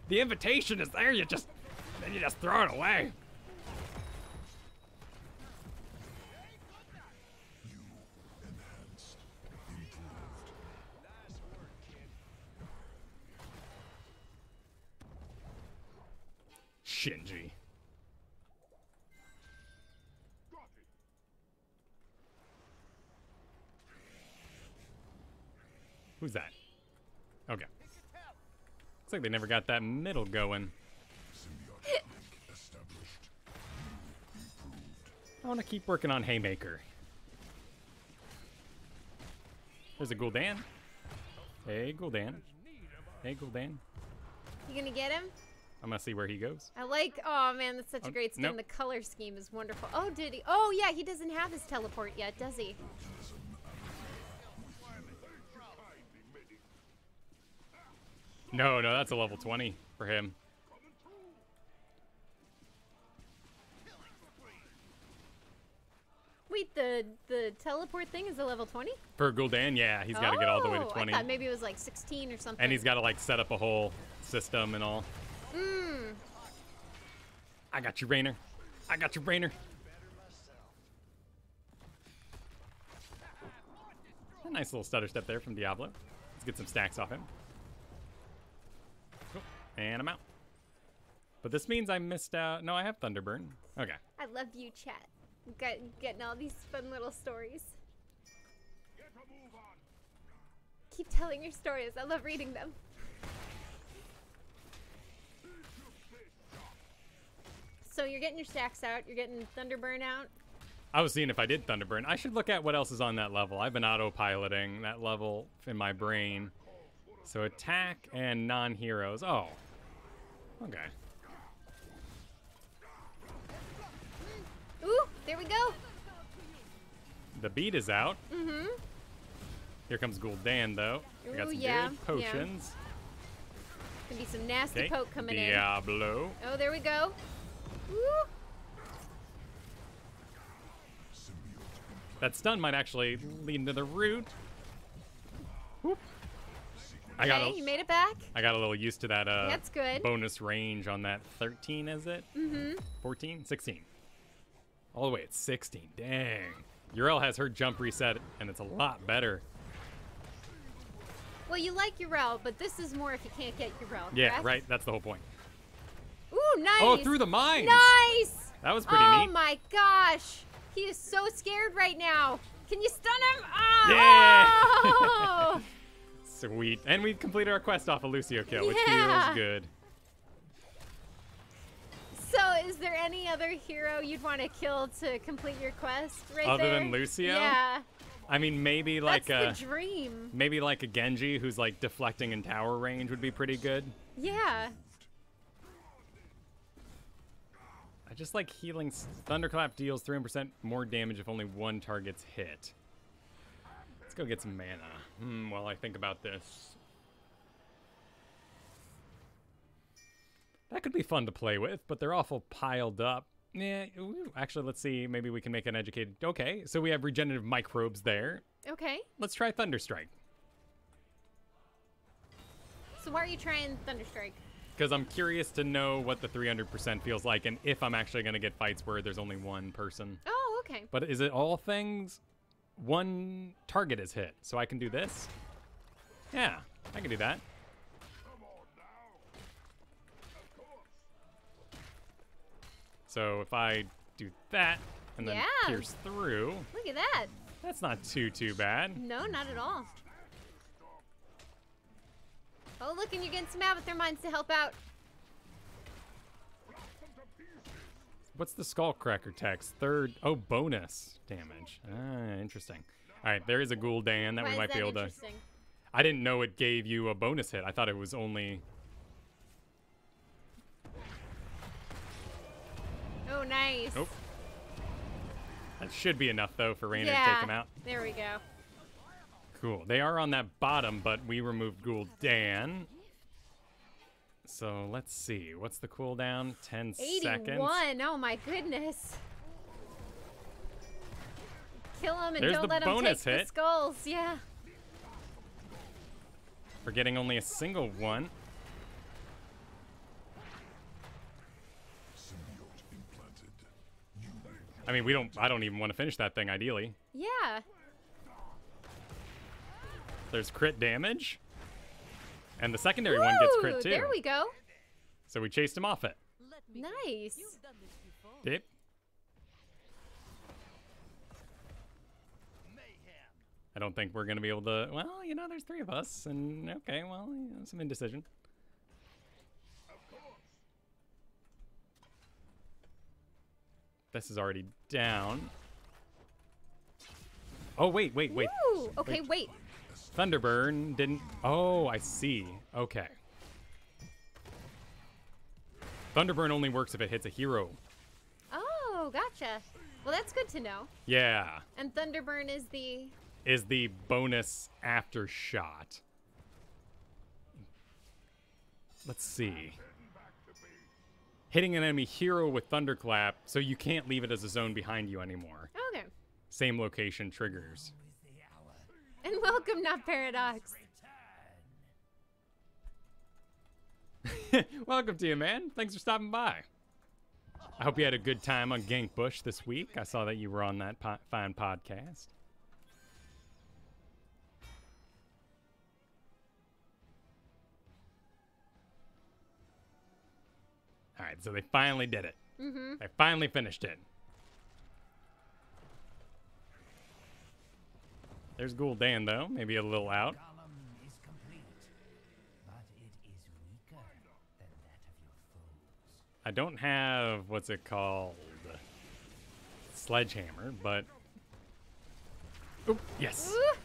The invitation is there. Then you just throw it away. Shinji. Who's that? Okay. Looks like they never got that middle going. I want to keep working on Haymaker. There's a Gul'dan. Hey, Gul'dan. Hey, Gul'dan. You gonna get him? I'm gonna see where he goes. I like, oh man, that's such a great skin. Nope. The color scheme is wonderful. Oh, did he? Oh yeah, he doesn't have his teleport yet, does he? No, that's a level 20 for him. Wait, the teleport thing is a level 20? For Gul'dan, yeah, he's got to get all the way to 20. I thought maybe it was like 16 or something. And he's got to like set up a whole system and all. I got you, Rainer. I got you, Rainer. A nice little stutter step there from Diablo. Let's get some stacks off him. Cool. And I'm out. But this means I missed out. No, I have Thunderburn. Okay. I love you, chat. Getting all these fun little stories. Keep telling your stories. I love reading them. So you're getting your stacks out. You're getting Thunderburn out. I was seeing if I did Thunderburn. I should look at what else is on that level. I've been autopiloting that level in my brain. So attack and non-heroes. Oh. Okay. Ooh, there we go. The beat is out. Mm-hmm. Here comes Gul'dan, though. We got Ooh, some yeah, good potions. Gonna be some nasty Okay. poke coming in. Diablo. Oh, there we go. Woo. That stun might actually lead into the root. Whoop. Okay, you made it back. I got a little used to that That's good. bonus range on that 13, is it? Mm-hmm. 14? 16. All the way at 16. Dang. Yrel has her jump reset, and it's a lot better. Well, you like Yrel, but this is more if you can't get Yrel. Yeah, correct? right. That's the whole point. Ooh, nice. Oh, through the mines. Nice. That was pretty Oh neat. my gosh. He is so scared right now. Can you stun him? Yeah. Oh. Sweet. And we completed our quest off a Lucio kill, which Yeah. feels good. So, is there any other hero you'd want to kill to complete your quest right Other there? than Lucio? Yeah. I mean, maybe like That's the dream. maybe like a Genji who's like deflecting in tower range would be pretty good. Yeah. I just like healing. Thunderclap deals 300% more damage if only one target's hit. Let's go get some mana while I think about this. That could be fun to play with, but they're awful piled up. Yeah, ooh, actually, let's see. Maybe we can make an educated... Okay, so we have regenerative microbes there. Okay. Let's try Thunderstrike. So why are you trying Thunderstrike? Because I'm curious to know what the 300% feels like and if I'm actually going to get fights where there's only one person. Oh, okay. But is it all things? One target is hit, so I can do this? Yeah, I can do that. So if I do that and then Yeah. pierce through, Look at that. that's not too bad. No, not at all. Oh, look, and you're getting some Avatar mines to help out. What's the Skullcracker text? Oh, bonus damage. Ah, interesting. All right, there is a Gul'dan that Why we is might that be able to... interesting? I didn't know it gave you a bonus hit. I thought it was only... Oh, nice. Nope. That should be enough, though, for Rainer to Yeah. take him out. There we go. Cool. They are on that bottom, but we removed Gul'dan. So let's see. What's the cooldown? 10 seconds. 81. Oh, my goodness. Kill him and There's don't the let him take bonus the hit. skulls. Yeah. For getting only a single one. I mean, I don't even want to finish that thing, ideally. Yeah. There's crit damage. And the secondary one gets crit, Ooh, too. there we go. So we chased him off it. Nice. Yep. I don't think we're going to be able to... Well, you know, there's 3 of us. And, okay, well, you know, some indecision. This is already down. Oh, wait. Ooh, okay, wait. Thunderburn didn't... Oh, I see. Okay. Thunderburn only works if it hits a hero. Oh, gotcha. Well, that's good to know. Yeah. And Thunderburn is the... Is the bonus after shot. Let's see. Hitting an enemy hero with Thunderclap, so you can't leave it as a zone behind you anymore. Okay. Same location triggers. And welcome, Not Paradox. Welcome to you, man. Thanks for stopping by. I hope you had a good time on Gank Bush this week. I saw that you were on that fine podcast. died, so they finally did it. Mm-hmm. They finally finished it. There's Gul'dan, though. Maybe a little out. Column is complete, but it is weaker than that of your foes. I don't have, what's it called? Sledgehammer, but... Oop, yes. Ooh.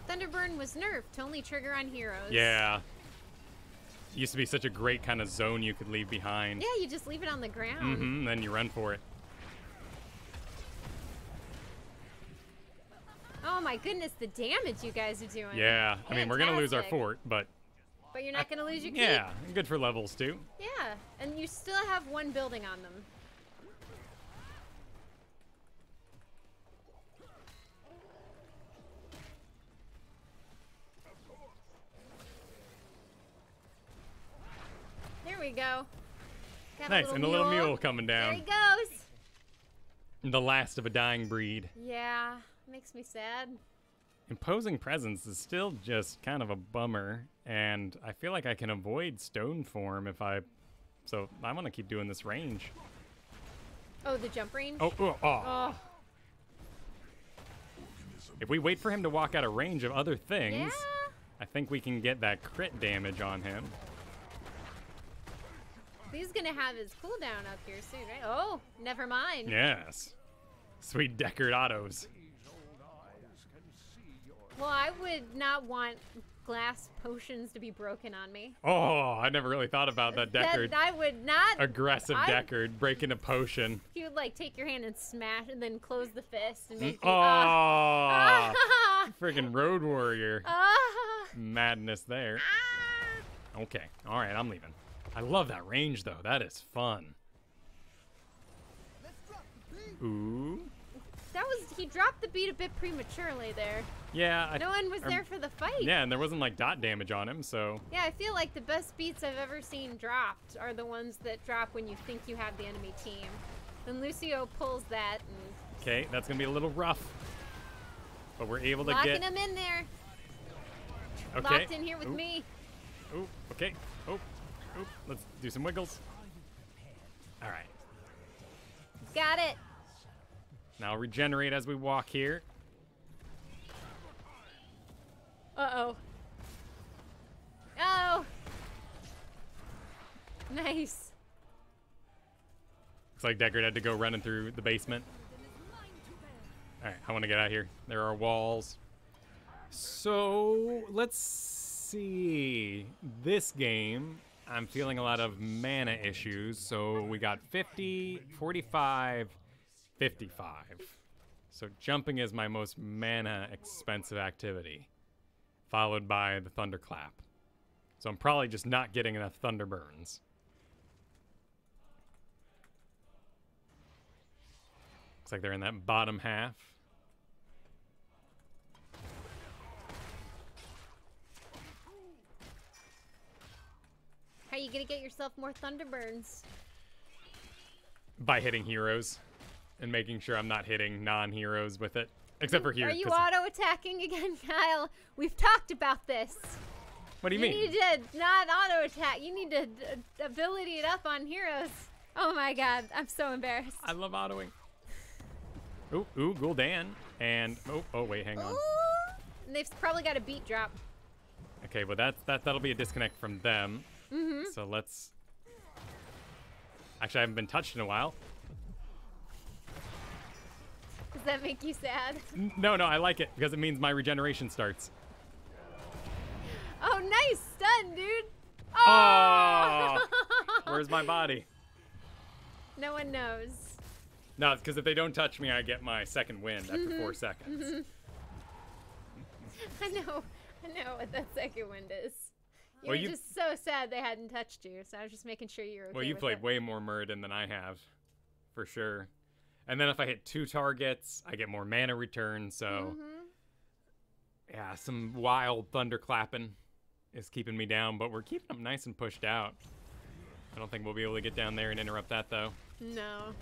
Thunderburn was nerfed to only trigger on heroes. Yeah. Used to be such a great kind of zone you could leave behind. Yeah, you just leave it on the ground. Mm-hmm, then you run for it. Oh my goodness, the damage you guys are doing. Yeah, I mean, we're going to lose our Fantastic. fort, but... But you're not going to lose your keep. Yeah, good for levels, too. Yeah, and you still have one building on them. There we go. Got Nice, and a little mule coming There down. he goes. The last of a dying breed. Yeah, makes me sad. Imposing presence is still just kind of a bummer, and I feel like I can avoid stone form if I... So I'm going to keep doing this range. Oh, the jump range? Oh. Oh. If we wait for him to walk out of range of other things, Yeah. I think we can get that crit damage on him. He's gonna have his cooldown up here soon, right? Oh, never mind. Yes. Sweet Deckard autos. Well, I would not want glass potions to be broken on me. Oh, I never really thought about that Deckard. I would not. Aggressive Deckard breaking a potion. He would like take your hand and smash, and then close the fist and make Oh, you. friggin' Road Warrior. Ah. Madness there. Okay, all right, I'm leaving. I love that range, though. That is fun. Ooh. That was, he dropped the beat a bit prematurely there. Yeah. No one was there for the fight. Yeah, and there wasn't, like, dot damage on him, so... Yeah, I feel like the best beats I've ever seen dropped are the ones that drop when you think you have the enemy team. Then Lucio pulls that and... Okay, that's gonna be a little rough. But we're able to locking get... him in there. Okay. Locked in here with me. Ooh, okay. Oh, let's do some wiggles. All right. Got it. Now regenerate as we walk here. Uh-oh. Oh. Nice. Looks like Deckard had to go running through the basement. All right, I want to get out of here. There are walls. So, let's see. This game, I'm feeling a lot of mana issues. So, we got 50, 45, 55. So, jumping is my most mana expensive activity, followed by the Thunderclap. So, I'm probably just not getting enough Thunder Burns. Looks like they're in that bottom half. How are you gonna get yourself more Thunderburns? By hitting heroes and making sure I'm not hitting non-heroes with it. Except for here. Are you 'cause- auto-attacking again, Kyle? We've talked about this. What do you You mean? need to not auto-attack. You need to ability it up on heroes. Oh my god, I'm so embarrassed. I love autoing. Ooh, Gul'dan. And, oh, wait, hang on. Ooh. And they've probably got a beat drop. Okay, well, that'll be a disconnect from them. Mm-hmm. So let's... Actually, I haven't been touched in a while. Does that make you sad? No, I like it because it means my regeneration starts. Oh, nice stun, dude. Oh! Where's my body? No one knows. No, it's because if they don't touch me, I get my second wind after 4 seconds. I know what that second wind is. You Well, were you- just so sad they hadn't touched you, so I was just making sure you were okay Well, you with played it. way more Muradin than I have, for sure. And then if I hit 2 targets, I get more mana return, so... Yeah, some wild thunderclapping is keeping me down, but we're keeping them nice and pushed out. I don't think we'll be able to get down there and interrupt that, though. No.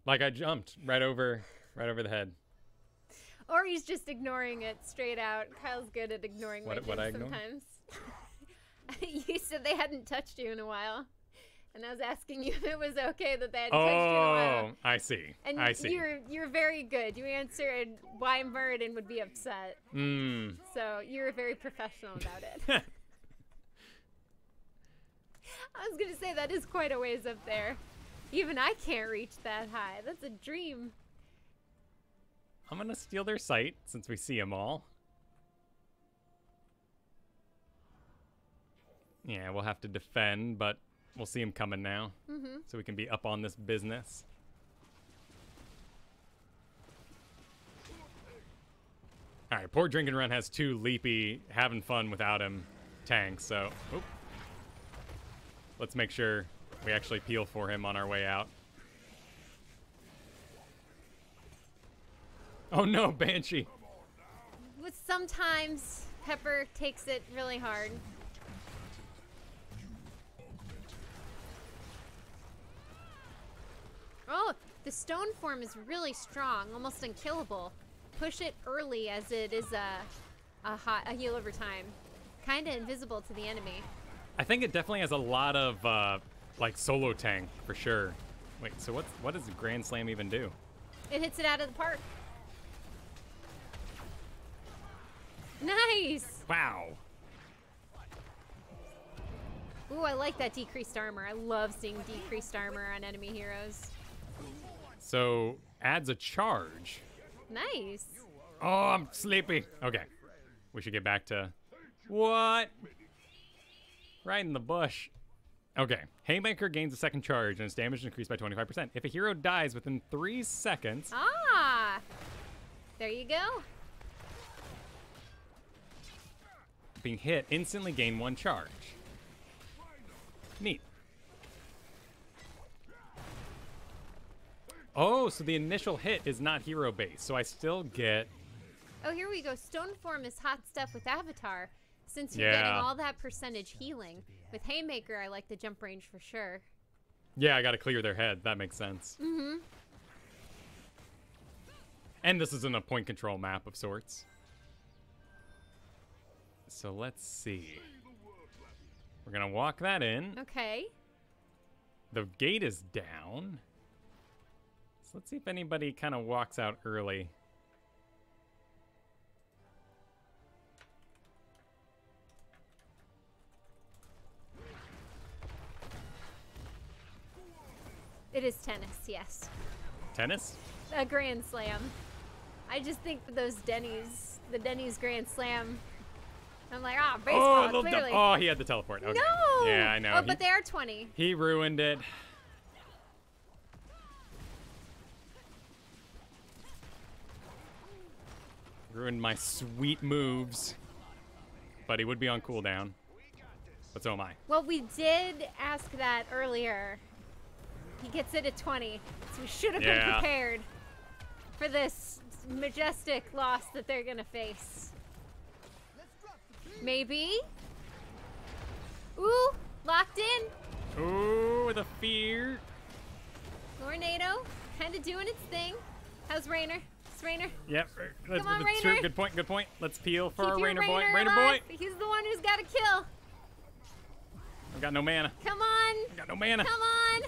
Like I jumped right over the head. Or he's just ignoring it straight out. Kyle's good at ignoring What ranges I ignore? sometimes. You said they hadn't touched you in a while. And I was asking you if it was okay that they hadn't touched you in a while. Oh, I see. And I see. you're very good. You answered why Muradin would be upset. So you were very professional about it. I was going to say that is quite a ways up there. Even I can't reach that high. That's a dream. I'm going to steal their sight since we see them all. Yeah, we'll have to defend, but we'll see him coming now. So we can be up on this business. All right, poor Drink and Run has 2 leapy, having fun without him tanks, so... Oop. Let's make sure we actually peel for him on our way out. Oh no, Banshee! With sometimes Pepper takes it really hard. Oh, the stone form is really strong, almost unkillable. Push it early as it is a heal over time. Kinda invisible to the enemy. I think it definitely has a lot of like solo tank for sure. Wait, so what does the Grand Slam even do? It hits it out of the park. Nice! Wow. Ooh, I like that decreased armor. I love seeing decreased armor on enemy heroes. So adds a charge. Nice. Oh, I'm sleepy. Okay, we should get back to what? Right in the bush. Okay, Haymaker gains a second charge and its damage is increased by 25%. If a hero dies within 3 seconds... Ah! There you go. Being hit, instantly gain 1 charge. Neat. Oh, so the initial hit is not hero-based, so I still get... Oh, here we go. Stone form is hot stuff with Avatar. Since you're getting all that percentage healing. With Haymaker, I like the jump range for sure. Yeah, I gotta clear their head. That makes sense. And this isn't a point control map of sorts. So let's see. We're gonna walk that in. Okay. The gate is down. So let's see if anybody kind of walks out early. It is tennis, yes. Tennis? A Grand Slam. I just think for those Denny's, the Denny's Grand Slam. I'm like, baseball, clearly. Oh, he had the teleport. Okay. No! Yeah, I know. Oh, but they are 20. He ruined it. Ruined my sweet moves. But he would be on cooldown. But so am I. Well, we did ask that earlier. He gets it at 20. So we should have been prepared for this majestic loss that they're going to face. Maybe? Ooh, locked in. Ooh, the fear. Tornado, kind of doing its thing. How's Rainer? It's Rainer. Yep. Come on, that's Rainer. true. Good point. Good point. Let's peel for Keep our your Rainer boy. Rainer alive. boy. He's the one who's got to kill. I've got no mana. Come on. I've got no mana. Come on.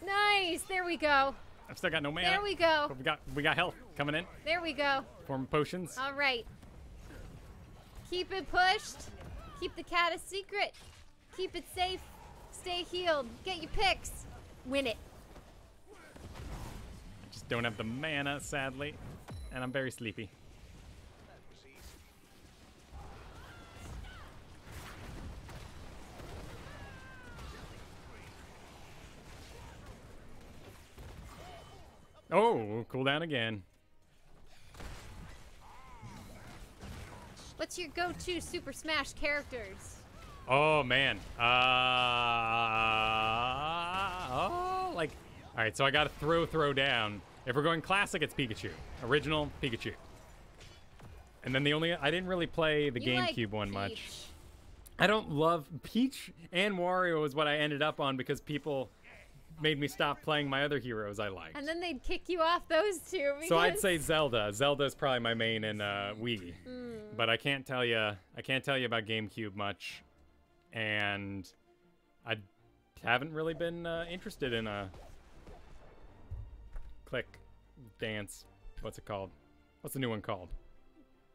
Nice. There we go. I've still got no mana. There we go. But we got health coming in. There we go. Form potions. All right. Keep it pushed. Keep the cat a secret. Keep it safe. Stay healed. Get your picks. Win it. I just don't have the mana, sadly. And I'm very sleepy. Oh, cooldown again. What's your go-to Super Smash characters? Oh, man. Like, all right, so I got to throw down. If we're going classic, it's Pikachu. Original, Pikachu. And then I didn't really play the GameCube one much. I don't love Peach and Wario is what I ended up on because people made me stop playing my other heroes I liked. And then they'd kick you off those two. Because... So I'd say Zelda. Zelda's probably my main in Wii. But I can't tell you about GameCube much, and I haven't really been interested in a click dance. What's it called? What's the new one called?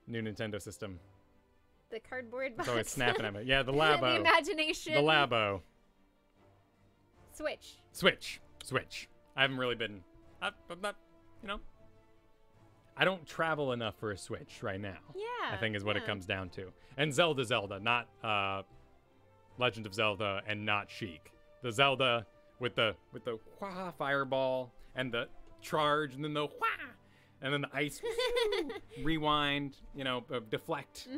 New Nintendo system. The cardboard box. It's always snapping at me. Yeah, the Labo. The imagination. The Labo. Switch. I haven't really been. I'm not. I don't travel enough for a Switch right now. Yeah. I think is what it comes down to. And Zelda, not Legend of Zelda, and not Sheik. The Zelda with the wah fireball and the charge, and then the wah, and then the ice rewind. Deflect.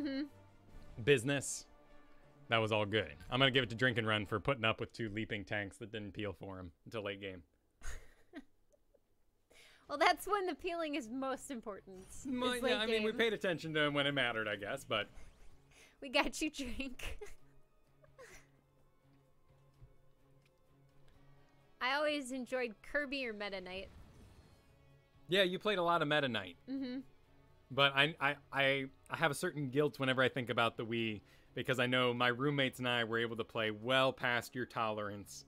Business. That was all good. I'm gonna give it to Drink and Run for putting up with 2 leaping tanks that didn't peel for him until late game. Well, that's when the peeling is most important. Well, yeah, I mean, we paid attention to him when it mattered, I guess, but... We got you, Drink. I always enjoyed Kirby or Meta Knight. Yeah, you played a lot of Meta Knight. But I have a certain guilt whenever I think about the Wii, because I know my roommates and I were able to play well past your tolerance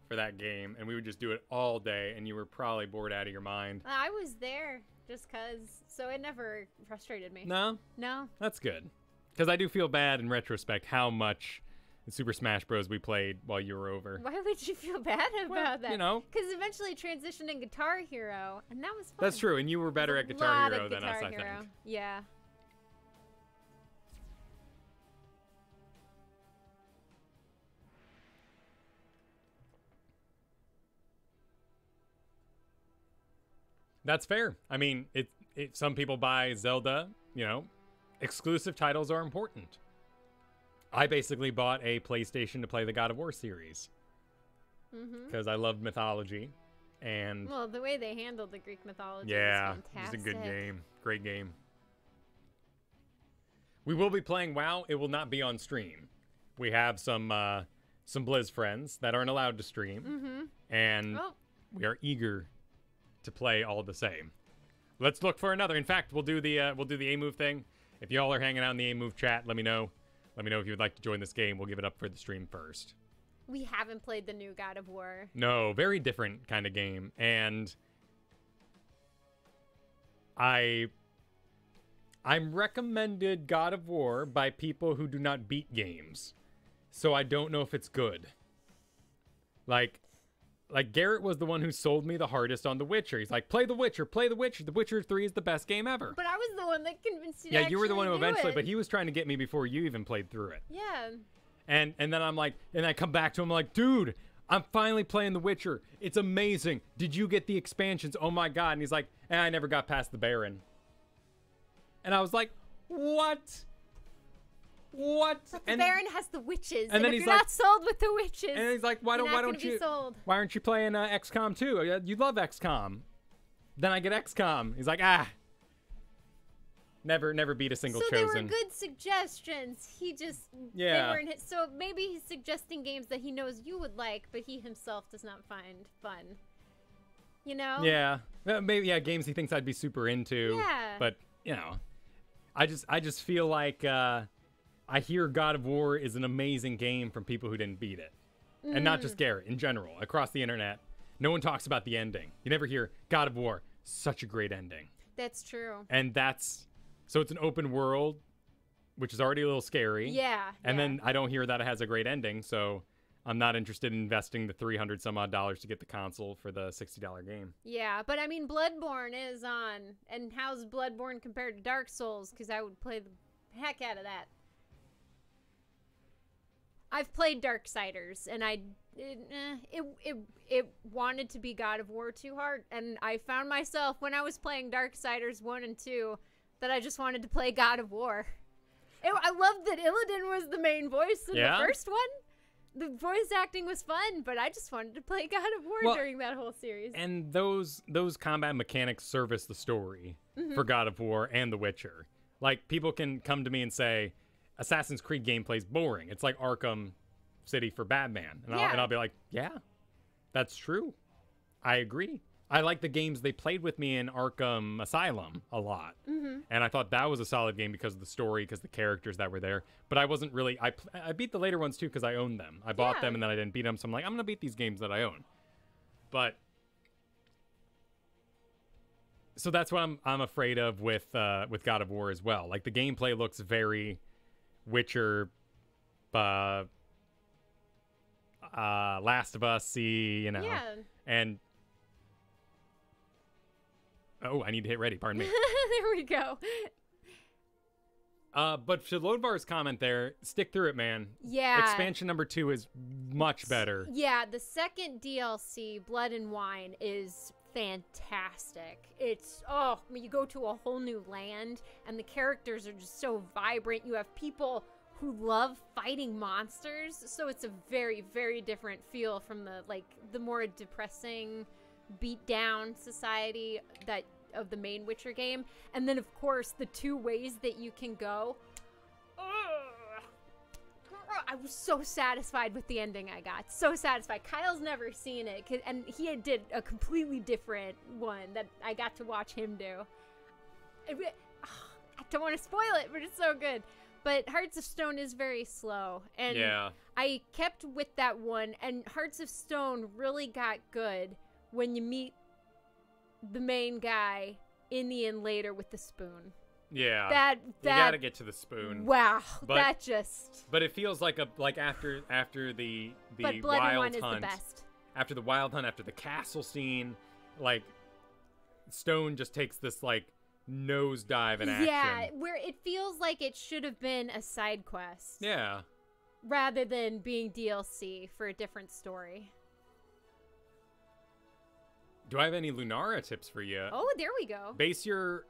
for that game, and we would just do it all day, and you were probably bored out of your mind. I was there just cause, so it never frustrated me. No? No. That's good. Because I do feel bad in retrospect how much in Super Smash Bros. We played while you were over. Why would you feel bad about that? Because eventually transitioned in Guitar Hero, and that was fun. That's true, and you were better at Guitar Hero than us, I think. Yeah. That's fair. I mean, some people buy Zelda, exclusive titles are important. I basically bought a PlayStation to play the God of War series. Because I loved mythology. And well, the way they handled the Greek mythology was fantastic. It's a good game. Great game. We will be playing WoW. It will not be on stream. We have some Blizz friends that aren't allowed to stream. And we are eager to play all the same. Let's look for another. In fact, we'll do the A-Move thing. If y'all are hanging out in the A-Move chat, let me know. Let me know if you would like to join this game. We'll give it up for the stream first. We haven't played the new God of War. No, very different kind of game. And I'm recommended God of War by people who do not beat games. So I don't know if it's good. Like Garrett was the one who sold me the hardest on The Witcher. He's like, play The Witcher, play The Witcher. The Witcher 3 is the best game ever. But I was the one that convinced you to Yeah, you were the one who eventually, it. but he was trying to get me before you even played through it. Yeah. And then I'm like, and I come back to him like, dude, I'm finally playing The Witcher. It's amazing. Did you get the expansions? Oh my God. And he's like, I never got past the Baron. And I was like, what? What? But the Baron has the witches, and then if he's you're like, not sold with the witches, and he's like, why aren't you playing XCOM 2? You love XCOM. Then I get XCOM. He's like, never beat a single chosen. So they were good suggestions. He just they weren't hit. So maybe he's suggesting games that he knows you would like, but he himself does not find fun. Yeah. Maybe games he thinks I'd be super into. Yeah. But I just feel like. I hear God of War is an amazing game from people who didn't beat it. And not just Garrett, in general, across the internet. No one talks about the ending. You never hear, God of War, such a great ending. That's true. And so it's an open world, which is already a little scary. Yeah. And then I don't hear that it has a great ending, so I'm not interested in investing the $300 some odd to get the console for the $60 game. Yeah, but I mean, Bloodborne is on. And how's Bloodborne compared to Dark Souls? Because I would play the heck out of that. I've played Darksiders, and it wanted to be God of War too hard, and I found myself, when I was playing Darksiders 1 and 2, that I just wanted to play God of War. I loved that Illidan was the main voice in the first one. The voice acting was fun, but I just wanted to play God of War during that whole series. And those combat mechanics service the story for God of War and The Witcher. Like, people can come to me and say, Assassin's Creed gameplay's boring. It's like Arkham City for Batman. And I'll be like, yeah. That's true. I agree. I like the games they played with me in Arkham Asylum a lot. And I thought that was a solid game because of the story, because the characters that were there. But I wasn't really... I beat the later ones, too, because I owned them. I bought them, and then I didn't beat them, so I'm like, I'm going to beat these games that I own. But... So that's what I'm afraid of with God of War as well. Like, the gameplay looks very Witcher... Last of Us, you know. Yeah. And... Oh, I need to hit ready. Pardon me. There we go. But to Lodevar's comment there, stick through it, man. Yeah. Expansion number 2 is much better. Yeah, the second DLC, Blood and Wine, is fantastic. It's, you go to a whole new land, and the characters are just so vibrant. You have people who love fighting monsters, so it's a very, very different feel from the more depressing, beat down society of the main Witcher game. And then of course the 2 ways that you can go. I was so satisfied with the ending I got. So satisfied. Kyle's never seen it, and he did a completely different one that I got to watch him do. I don't want to spoil it, but it's so good. But Hearts of Stone is very slow, and I kept with that one, and Hearts of Stone really got good when you meet the main guy in the inn later with the spoon. Yeah. That you gotta get to the spoon. Wow. But it feels like after the but Blood and Wine wild hunt. Is the best. After the wild hunt, after the castle scene, like Stone just takes this like nosedive in action. Yeah, where it feels like it should have been a side quest. Yeah. Rather than being DLC for a different story. Do I have any Lunara tips for you? Oh, there we go. Base your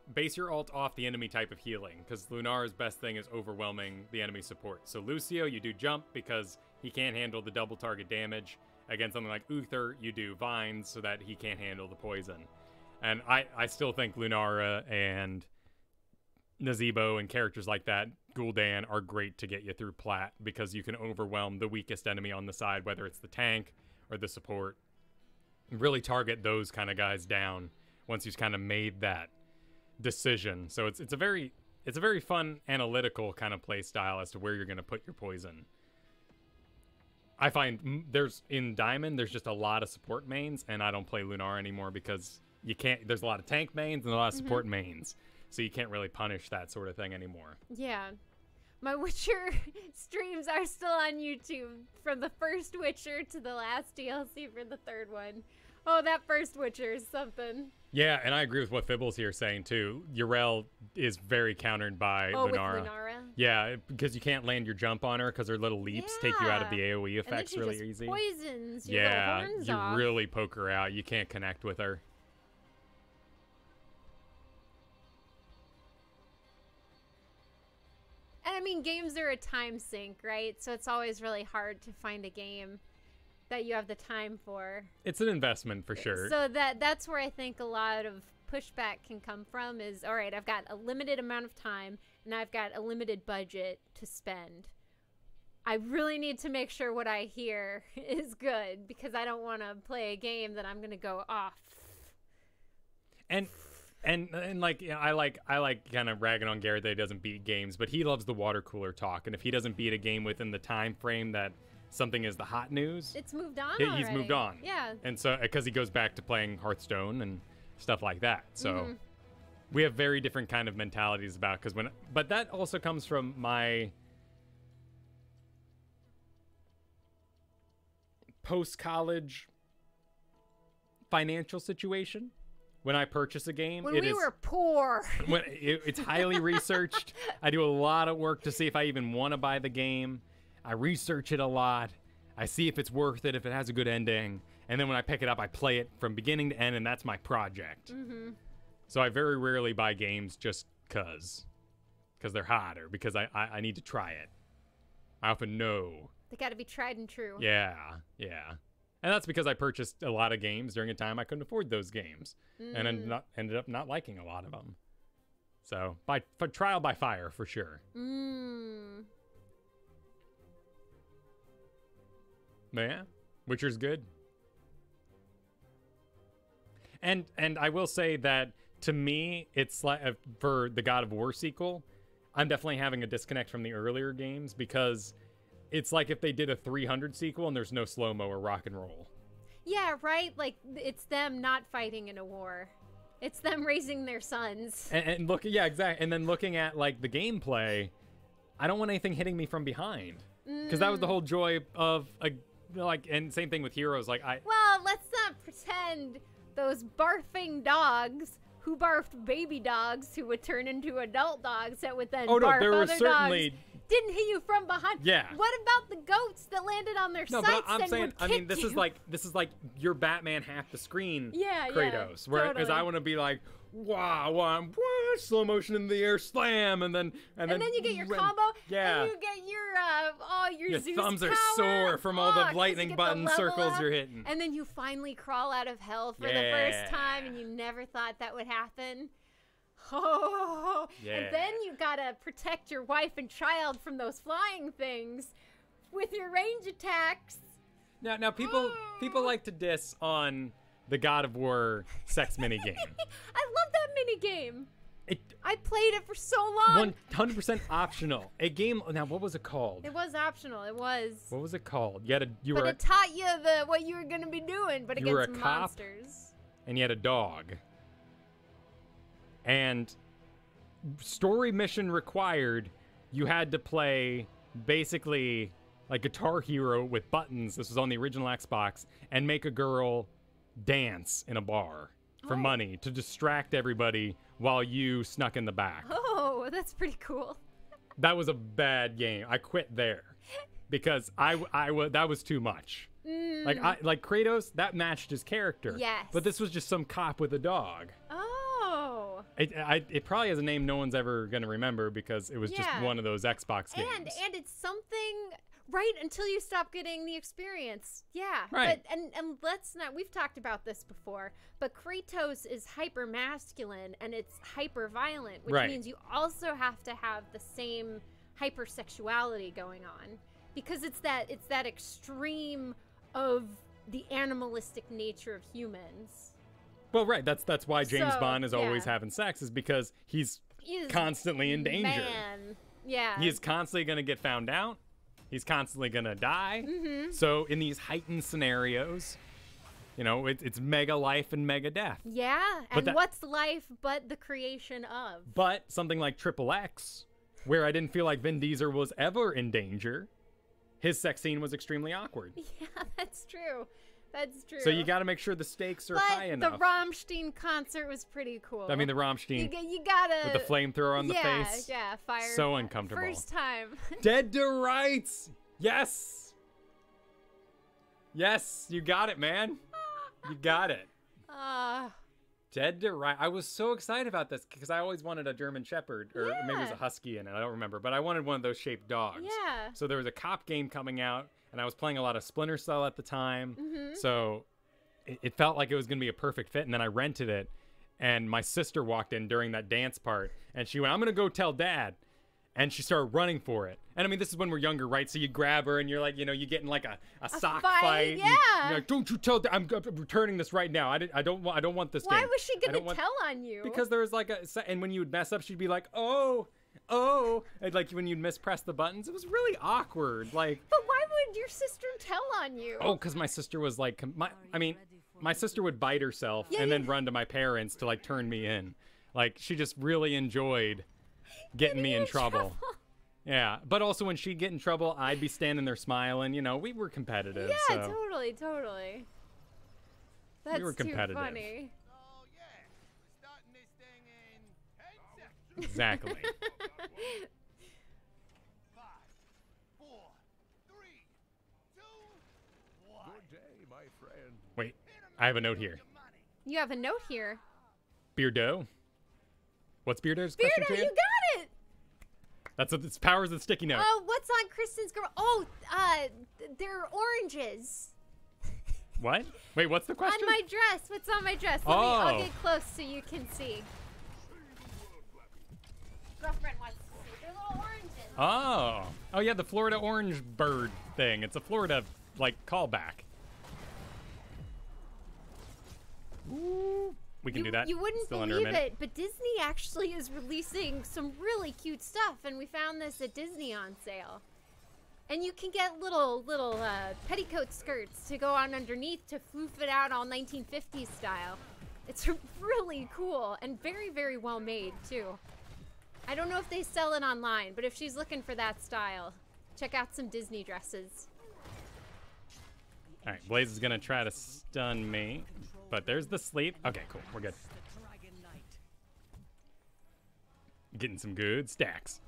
ult off the enemy type of healing, because Lunara's best thing is overwhelming the enemy support. So Lucio, you do jump because he can't handle the double target damage. Against something like Uther, you do vines so that he can't handle the poison. And I still think Lunara and Nazebo and characters like that, Gul'dan, are great to get you through Plat because you can overwhelm the weakest enemy on the side, whether it's the tank or the support. Really target those kind of guys down once you've kind of made that decision. So it's a very fun analytical kind of play style as to where you're going to put your poison. I find in Diamond there's just a lot of support mains, and I don't play Lunara anymore because you can't. There's a lot of tank mains and a lot of support mains, so you can't really punish that sort of thing anymore. Yeah. My Witcher streams are still on YouTube, from the first Witcher to the last DLC for the third one. Oh, that first Witcher is something. Yeah, and I agree with what Fibble's here saying, too. Yrel is very countered by Lunara. With Lunara? Yeah, because you can't land your jump on her because her little leaps take you out of the AoE effects and then really she easy. Poisons your little horns off. You really poke her out. You can't connect with her. And I mean, games are a time sink, right? So it's always really hard to find a game that you have the time for. It's an investment for sure. So that's where I think a lot of pushback can come from is, all right, I've got a limited amount of time and I've got a limited budget to spend. I really need to make sure what I hear is good because I don't want to play a game that I'm going to go off. And like, you know, I like kind of ragging on Garrett that he doesn't beat games, but he loves the water cooler talk. And if he doesn't beat a game within the time frame that something is the hot news, it's moved on. He's moved on. Yeah. And so because he goes back to playing Hearthstone and stuff like that. So we have very different kind of mentalities about but that also comes from my post-college financial situation. When I purchase a game, when we were poor. It's highly researched. I do a lot of work to see if I even want to buy the game. I research it a lot. I see if it's worth it, if it has a good ending. And then when I pick it up, I play it from beginning to end, and that's my project. So I very rarely buy games just because they're hot or because I need to try it. I often know. They got to be tried and true. Yeah. And that's because I purchased a lot of games during a time I couldn't afford those games. And ended up not liking a lot of them. So, for trial by fire, for sure. But yeah, Witcher's good. And I will say that to me, it's like for the God of War sequel, I'm definitely having a disconnect from the earlier games because it's like if they did a 300 sequel and there's no slow-mo or rock and roll. Yeah, right? Like, it's them not fighting in a war. It's them raising their sons. And look, yeah, exactly. And then looking at, like, the gameplay, I don't want anything hitting me from behind. Because that was the whole joy of, like, and same thing with Heroes. Like, Well, let's not pretend those barfing dogs who barfed baby dogs who would turn into adult dogs that would then barf there were other certainly... dogs. Didn't hit you from behind. Yeah. What about the goats that landed on their sights but I'm and saying, would I mean, kick you? this is like your Batman half the screen Yeah, Kratos. yeah, Where, totally. because I want to be like, wow, slow motion in the air, slam, and then you get your combo. Yeah. And you get your Your Zeus thumbs are power. sore from all the 'cause you lightning get the button level circles up, you're hitting. And then you finally crawl out of hell for the first time, and you never thought that would happen. Oh, Yeah. And then you gotta protect your wife and child from those flying things with your range attacks. Now people like to diss on the God of War sex minigame. I love that minigame. It I played it for so long. 100% optional. A game. Now, what was it called? It was optional. It was. What was it called? You But were it taught you what you were gonna be doing, but you were against a cop? monsters. and you had a dog. And story mission required, you had to play basically like Guitar Hero with buttons. This was on the original Xbox, and make a girl dance in a bar for money to distract everybody while you snuck in the back. Oh, that's pretty cool. That was a bad game. I quit there because that was too much. Like Kratos, that matched his character. Yes. But this was just some cop with a dog. Oh. It probably has a name no one's ever gonna remember because it was just one of those Xbox games. And it's something right until you stop getting the experience. Yeah. Right. But and let's not, we've talked about this before, but Kratos is hyper masculine and it's hyper violent, which Right. means you also have to have the same hypersexuality going on. Because it's that extreme of the animalistic nature of humans. Well, right. That's why James So, Bond is always yeah. having sex, is because he's He's constantly in danger. Man. Yeah. He is constantly going to get found out. He's constantly going to die. Mm-hmm. So in these heightened scenarios, it's mega life and mega death. Yeah. But And what's life but the creation of? But something like Triple X, where I didn't feel like Vin Diesel was ever in danger, his sex scene was extremely awkward. Yeah, that's true. That's true. So you got to make sure the stakes are high enough. The Rammstein concert was pretty cool. I mean, the Rammstein You gotta... with the flamethrower on the face. Yeah, fire. So uncomfortable. First time. Dead to Rights. Yes. Yes, you got it, man. You got it. Dead to Rights. I was so excited about this because I always wanted a German Shepherd, or maybe it was a Husky in it. I don't remember, but I wanted one of those shaped dogs. Yeah. So there was a cop game coming out, and I was playing a lot of Splinter Cell at the time. Mm-hmm. So it felt like it was going to be a perfect fit, and then I rented it, and my sister walked in during that dance part, and she went, "I'm going to go tell Dad." And she started running for it. And I mean, this is when we're younger, right? So you grab her and you're like, you get in like a sock fight. Yeah. You're like, "Don't you tell Dad, I'm returning this right now. I don't want this Why game." was she gonna tell on you? Because there was like and when you would mess up, she'd be like, oh. And like when you'd mispress the buttons, it was really awkward. Like, But why would your sister tell on you? oh, because my sister was like, my sister would bite herself and then run to my parents to like turn me in. Like, she just really enjoyed getting me in trouble. Yeah, but also when she'd get in trouble, I'd be standing there smiling. We were competitive. Yeah, so. totally. That's were competitive. too funny. Oh, yeah. We're starting this thing in 10 seconds. Exactly. 5, 4, 3, 2, 1. Good day, my friend. Wait, I have a note here. You have a note here. Beardo? What's Beardo's question Beardo, to you you? got it! That's it's powers of the sticky note. Oh, what's on Kristen's girl? Oh, they're oranges. What? Wait, what's the question? On my dress. What's on my dress? I'll Oh. get close so you can see. Girlfriend wants to see. They're little oranges. Oh, yeah, the Florida orange bird thing. It's a Florida, like, callback. Ooh, we can do that. You wouldn't Still under a believe minute. it, but Disney actually is releasing some really cute stuff, and we found this at Disney on sale. And you can get little petticoat skirts to go on underneath to floof it out all 1950s style. It's really cool and very, very well made too. I don't know if they sell it online, but if she's looking for that style, check out some Disney dresses. All right, Blaze is gonna try to stun me, but there's the sleep. Okay, cool, we're good. Getting some good stacks.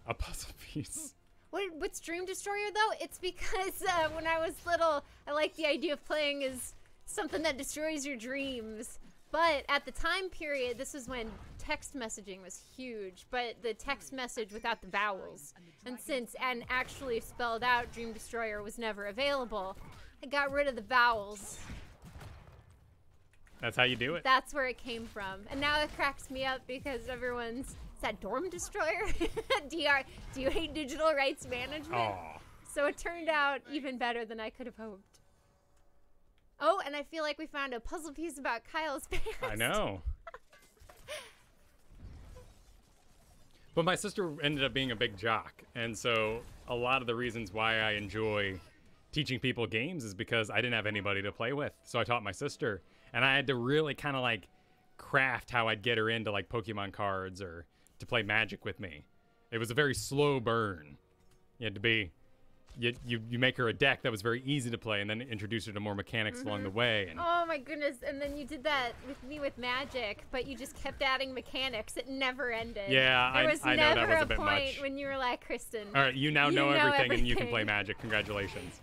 A puzzle piece. What's Dream Destroyer though? It's because when I was little, I liked the idea of playing as something that destroys your dreams. But at the time period, this was when text messaging was huge, but the text message without the vowels. And since and actually spelled out Dream Destroyer was never available, I got rid of the vowels. That's how you do it. That's where it came from. And now it cracks me up because everyone's, is that Dorm Destroyer? Do you hate digital rights management? Aw. So it turned out even better than I could have hoped. Oh, and I feel like we found a puzzle piece about Kyle's past. I know. But my sister ended up being a big jock, and so a lot of the reasons why I enjoy teaching people games is because I didn't have anybody to play with. So I taught my sister, and I had to really kind of like craft how I'd get her into like Pokemon cards or to play Magic with me. It was a very slow burn. You had to be, you make her a deck that was very easy to play and then introduce her to more mechanics along the way. And Oh my goodness, and then you did that with me with Magic, but you just kept adding mechanics. It never ended. Yeah, there was I know never that was a a bit point much. when you were like, Kristen. All right, you now you know everything and you can everything. play Magic. Congratulations.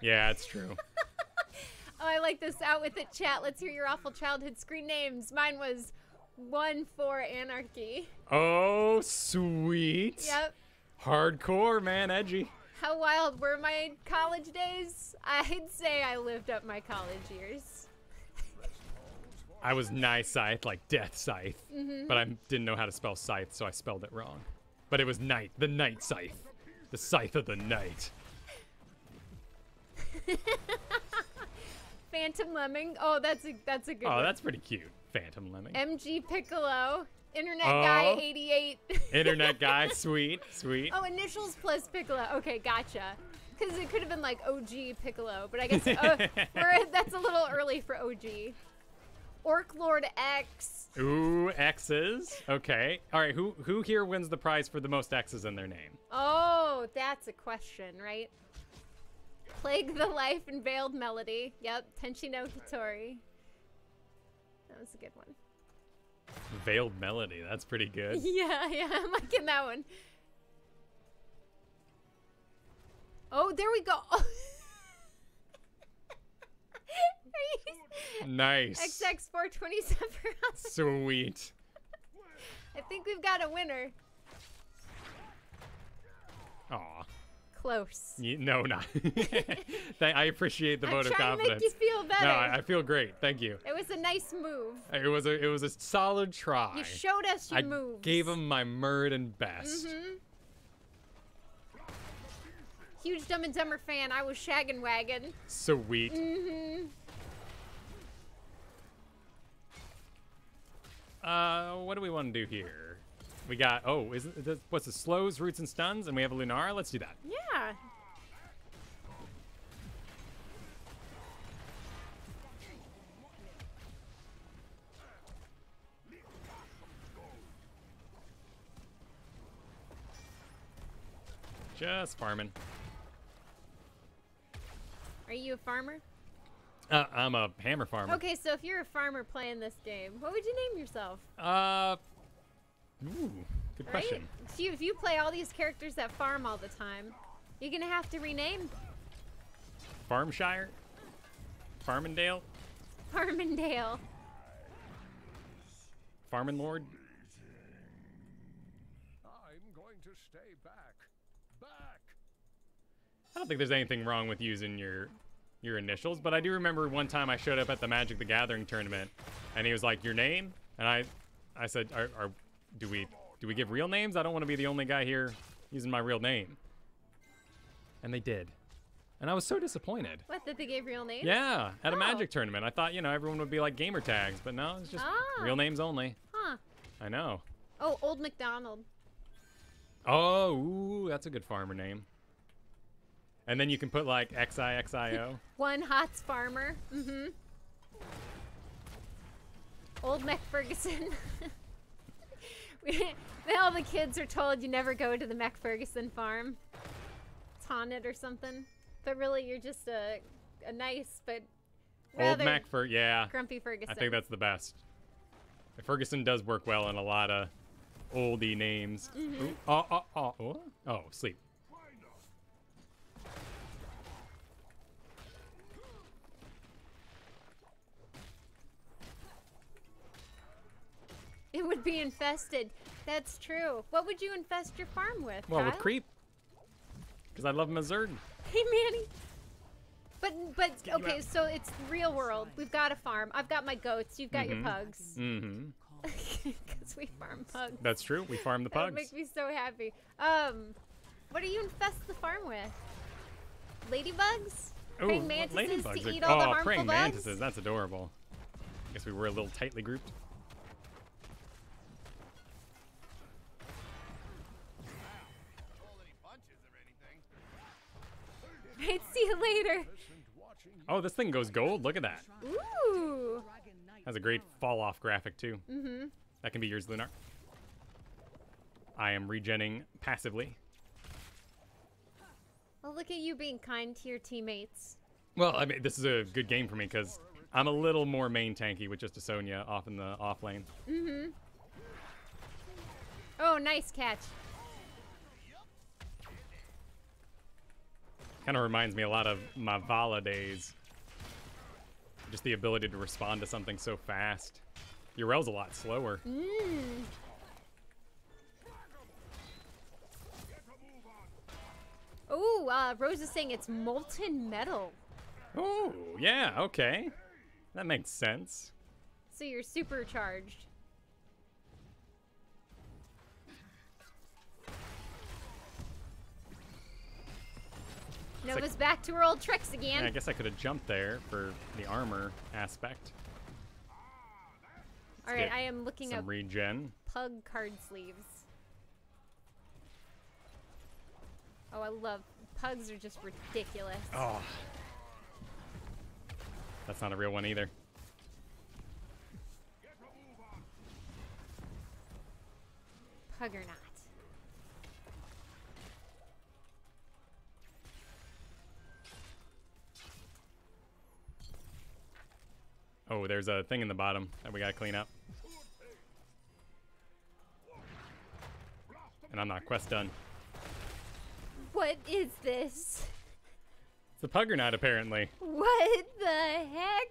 Yeah, it's true. Oh, I like this out with it, chat. Let's hear your awful childhood screen names. Mine was 1-4 Anarchy. Oh, sweet. Yep. Hardcore, man, edgy. How wild were my college days? I'd say I lived up my college years. I was Night Scythe, like Death Scythe, but I didn't know how to spell Scythe, so I spelled it wrong. But it was Night, the Night Scythe, the Scythe of the Night. Phantom Lemming. Oh, that's a good Oh, one. that's pretty cute. Phantom Lemming. MG Piccolo. Internet Guy 88. Internet Guy, sweet, sweet. Oh, initials plus Piccolo. Okay, gotcha. Because it could have been like OG Piccolo, but I guess that's a little early for OG. Orc Lord X. Ooh, X's. Okay. All right, who here wins the prize for the most X's in their name? Oh, that's a question, right? Plague the Life and Veiled Melody. Yep, Tenshi no Kitori. That was a good one. Veiled Melody, that's pretty good. Yeah, I'm liking that one. Oh, there we go. Nice. XX427. Sweet. I think we've got a winner. Aw. Close. No, not. I appreciate the vote of I'm trying confidence. to make you feel better. No, I feel great. Thank you. It was a nice move. It was a solid try. You showed us your I moves. gave him my Muradin best. Huge Dumb and Dumber fan. I was shaggin' wagon. Sweet. What do we want to do here? We got, what's the slows, roots, and stuns? And we have a Lunara? Let's do that. Yeah. Just farming. Are you a farmer? I'm a hammer farmer. Okay, so if you're a farmer playing this game, what would you name yourself? Ooh, good Right? question. If you play all these characters that farm all the time, you're gonna have to rename Farmshire? Farmindale? Farmindale. Farmin' Lord? I'm going to stay back. I don't think there's anything wrong with using your initials, but I do remember one time I showed up at the Magic the Gathering tournament, and he was like, "Your name?" And I said, "Do we give real names? I don't want to be the only guy here using my real name." And they did. And I was so disappointed. What, that they gave real names? Yeah, at a Oh. Magic tournament. I thought, you know, everyone would be like gamer tags, but no, it's just real names only. Huh. I know. Oh, Old MacDonald. Oh, ooh, that's a good farmer name. And then you can put like XIXIO. One Hots Farmer. Mm-hmm. Old Mac Ferguson. All the kids are told you never go to the Mac Ferguson farm. It's haunted or something. But really, you're just a nice but Old rather Mac yeah. grumpy Ferguson. I think that's the best. Ferguson does work well in a lot of oldie names. Ooh, oh, sleep. It would be infested. That's true. What would you infest your farm with? Well, with Kyle? creep. Because I love Mazurd. Hey, Manny. But okay, so it's real world. We've got a farm. I've got my goats. You've got your pugs. Mm-hmm. Because we farm pugs. That's true. We farm the That would pugs. make me so happy. What do you infest the farm with? Ladybugs? Ooh, Praying mantises ladybugs to are- eat all the harmful praying bugs? mantises. That's adorable. Guess we were a little tightly grouped. Right, see you later. Oh, this thing goes gold. Look at that. Ooh. Has a great fall off graphic too. Mm-hmm. That can be yours, Lunar. I am regenning passively. Well, look at you being kind to your teammates. Well, I mean, this is a good game for me because I'm a little more main tanky with just a Sonya off in the off lane. Mm-hmm. Oh, nice catch. Kind of reminds me a lot of my Vala days. Just the ability to respond to something so fast. Yrel's a lot slower. Ooh, Rose is saying it's molten metal. Oh, yeah, okay. That makes sense. So you're supercharged. Nova's back to her old tricks again. Yeah, I guess I could have jumped there for the armor aspect. All right, get I am looking Some up regen. pug card sleeves. Oh, I love pugs are just ridiculous. Oh. That's not a real one either. Pug or not. Oh, there's a thing in the bottom that we gotta clean up. And I'm not quest done. What is this? It's the Puggernaut, apparently. What the heck?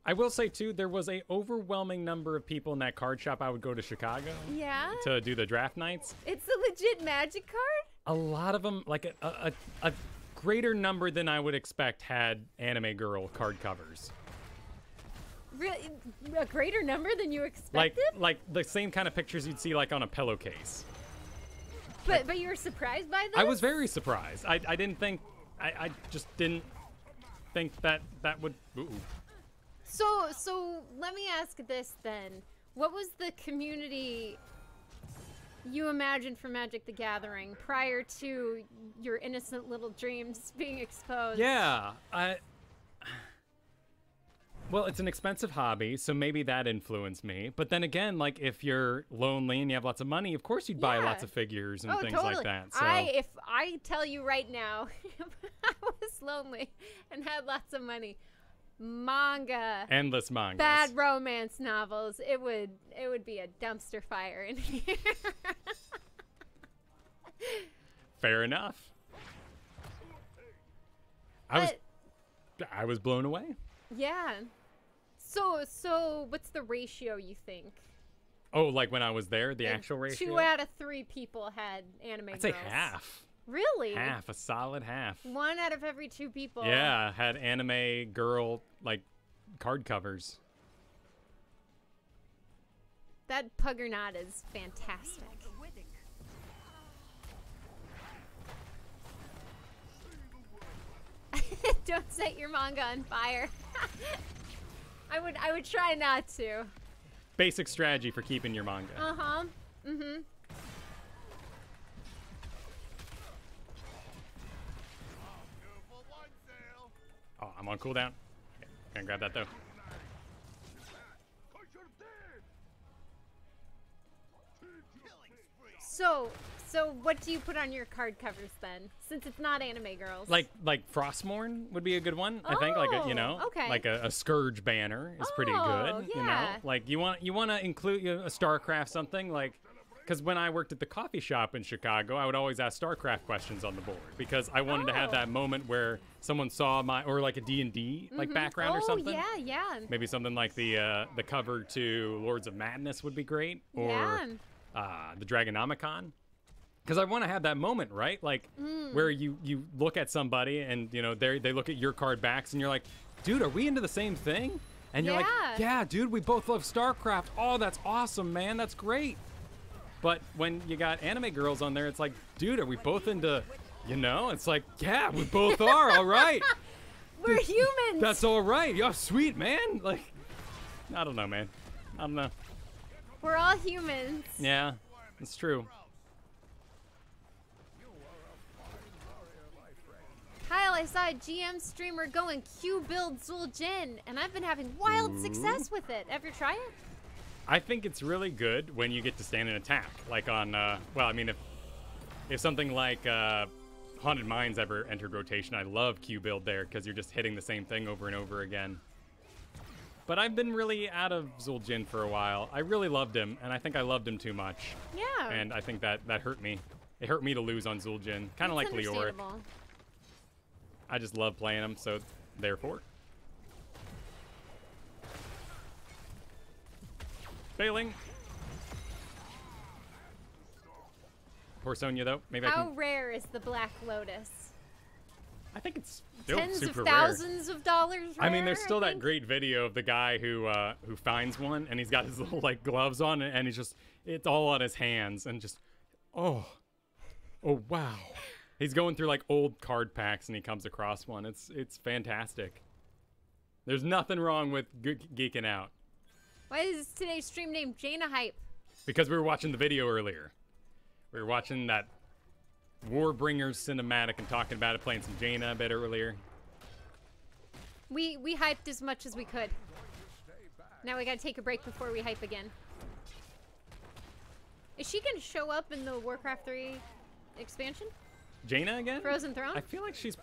I will say, too, there was a overwhelming number of people in that card shop I would go to Chicago Yeah? to do the draft nights. It's a legit magic card? A lot of them, like a greater number than I would expect, had anime girl card covers. Really? A greater number than you expected? Like the same kind of pictures you'd see like on a pillowcase. But you were surprised by this? I was very surprised. I didn't think, I just didn't think that would, ooh. So let me ask this then. What was the community you imagined for Magic the Gathering prior to your innocent little dreams being exposed? Yeah, well, it's an expensive hobby, so maybe that influenced me. But then again, like if you're lonely and you have lots of money, of course you'd buy Yeah. lots of figures and Oh, things totally. like that. So If I tell you right now, if I was lonely and had lots of money, manga, endless mangas. bad romance novels, it would be a dumpster fire in here. Fair enough. I was blown away. Yeah. So what's the ratio you think? Oh, like when I was there, the actual ratio? 2 out of 3 people had anime I'd say girls. half. Really? Half, a solid half. 1 out of every 2 people. Yeah, had anime girl like card covers. That Puggernaut is fantastic. Don't set your manga on fire. I would try not to. Basic strategy for keeping your manga. Uh-huh. Mm-hmm. Oh, I'm on cooldown. Okay, can't grab that though. So what do you put on your card covers then? Since it's not anime girls. Like Frostmourne would be a good one. I think like a, you know, okay. like a Scourge banner is pretty good. Yeah. You know, like you want to include a StarCraft something like. Because when I worked at the coffee shop in Chicago, I would always ask StarCraft questions on the board because I wanted to have that moment where someone saw or like a D&D like background or something. Oh, yeah. Maybe something like the cover to Lords of Madness would be great, or the Dragonomicon. Because I want to have that moment, right? Like where you look at somebody and you know they look at your card backs and you're like, dude, are we into the same thing? And you're like, yeah, dude, we both love StarCraft. Oh, that's awesome, man. That's great. But when you got anime girls on there, it's like, dude, are we both into, you know? It's like, yeah, we both are. All right. We're humans. That's all right. Yeah, sweet, man. Like, I don't know, man. I don't know. We're all humans. Yeah, it's true. Kyle, I saw a GM streamer going Q build Zul'jin, and I've been having wild success with it. Ever try it? I think it's really good when you get to stand and attack. Like on, well, I mean, if something like Haunted Mines ever entered rotation, I love Q build there because you're just hitting the same thing over and over again. But I've been really out of Zul'jin for a while. I really loved him, and I think I loved him too much. Yeah. And I think that hurt me. It hurt me to lose on Zul'jin. Kind of like Leoric. I just love playing him, so therefore. Failing. Poor Sonya, though. Maybe How rare is the Black Lotus? I think it's still Tens super of thousands of dollars rare, I mean, there's still that great video of the guy who finds one, and he's got his little like gloves on, and he's just, it's all on his hands, and just, oh wow. He's going through like old card packs, and he comes across one. It's fantastic. There's nothing wrong with geeking out. Why is today's stream named Jaina Hype? Because we were watching the video earlier. We were watching that Warbringers cinematic and talking about it, playing some Jaina a bit earlier. We hyped as much as we could. Now we gotta take a break before we hype again. Is she gonna show up in the Warcraft 3 expansion? Jaina again? Frozen Throne? I feel like she's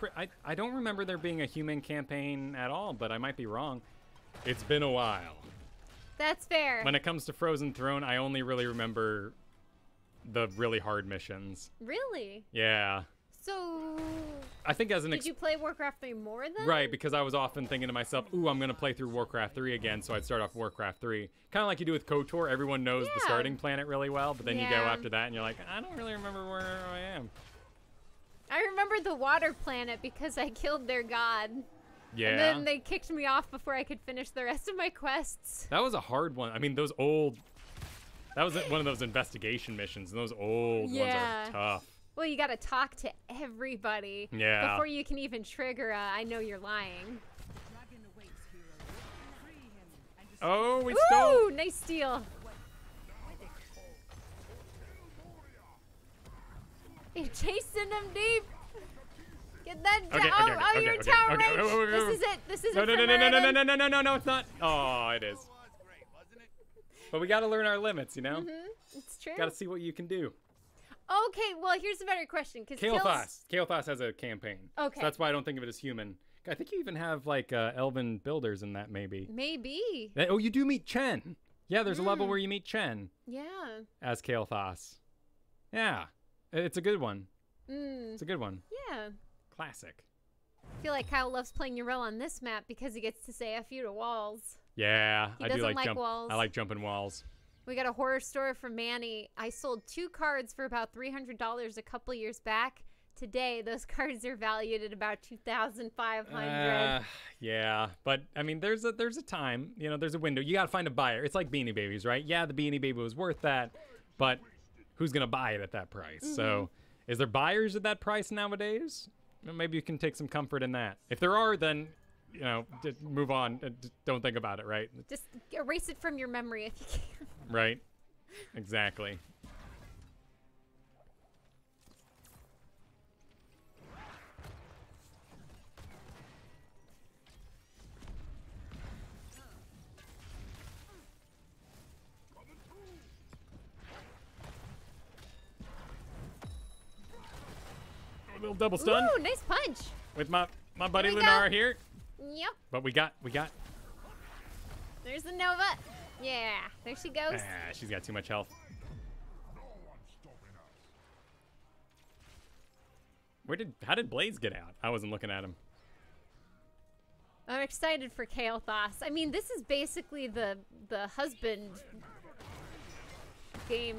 I don't remember there being a human campaign at all, but I might be wrong. It's been a while. That's fair. When it comes to Frozen Throne, I only really remember the really hard missions. Really? Yeah. So I think as an did you play Warcraft 3 more then? Right, because I was often thinking to myself, ooh, I'm gonna play through Warcraft 3 again, so I'd start off Warcraft 3. Kind of like you do with KOTOR, everyone knows the starting planet really well, but then you go after that and you're like, I don't really remember where I am. I remember the water planet because I killed their god. Yeah. And then they kicked me off before I could finish the rest of my quests. That was a hard one. I mean, those old... That was one of those investigation missions, and those old ones are tough. Well, you gotta talk to everybody before you can even trigger I know you're lying. Oh, we stole! Ooh, nice steal. You're chasing him deep. Get that down. You're in tower range. This is it. This is it. No, it's not. Oh, it is. But we gotta learn our limits, you know? It's true. Gotta see what you can do. Okay, well, here's a better question. Kael'thas has a campaign. Okay. So that's why I don't think of it as human. I think you even have, like, elven builders in that, maybe. Maybe. Oh, you do meet Chen. Yeah, there's a level where you meet Chen. Yeah. As Kael'thas. Yeah. It's a good one. It's a good one. Yeah. Classic. I feel like Kyle loves playing Yrel on this map because he gets to say F you to walls. Yeah, I do like walls. I like jumping walls. We got a horror story from Manny. I sold 2 cards for about $300 a couple years back. Today, those cards are valued at about $2,500. Yeah, but I mean, there's a time, you know, there's a window. You gotta find a buyer. It's like Beanie Babies, right? Yeah, the Beanie Baby was worth that, but who's gonna buy it at that price? So, is there buyers at that price nowadays? maybe you can take some comfort in that. If there are, then, you know, just move on. Don't think about it, right? Just erase it from your memory if you can. Right. Exactly. A little double stun. Ooh, nice punch. With my buddy Here we Lunara go. here. Yep. But we got. There's the Nova. Yeah, there she goes. Ah, she's got too much health. How did Blaze get out? I wasn't looking at him. I'm excited for Kael'thas. I mean, this is basically the husband game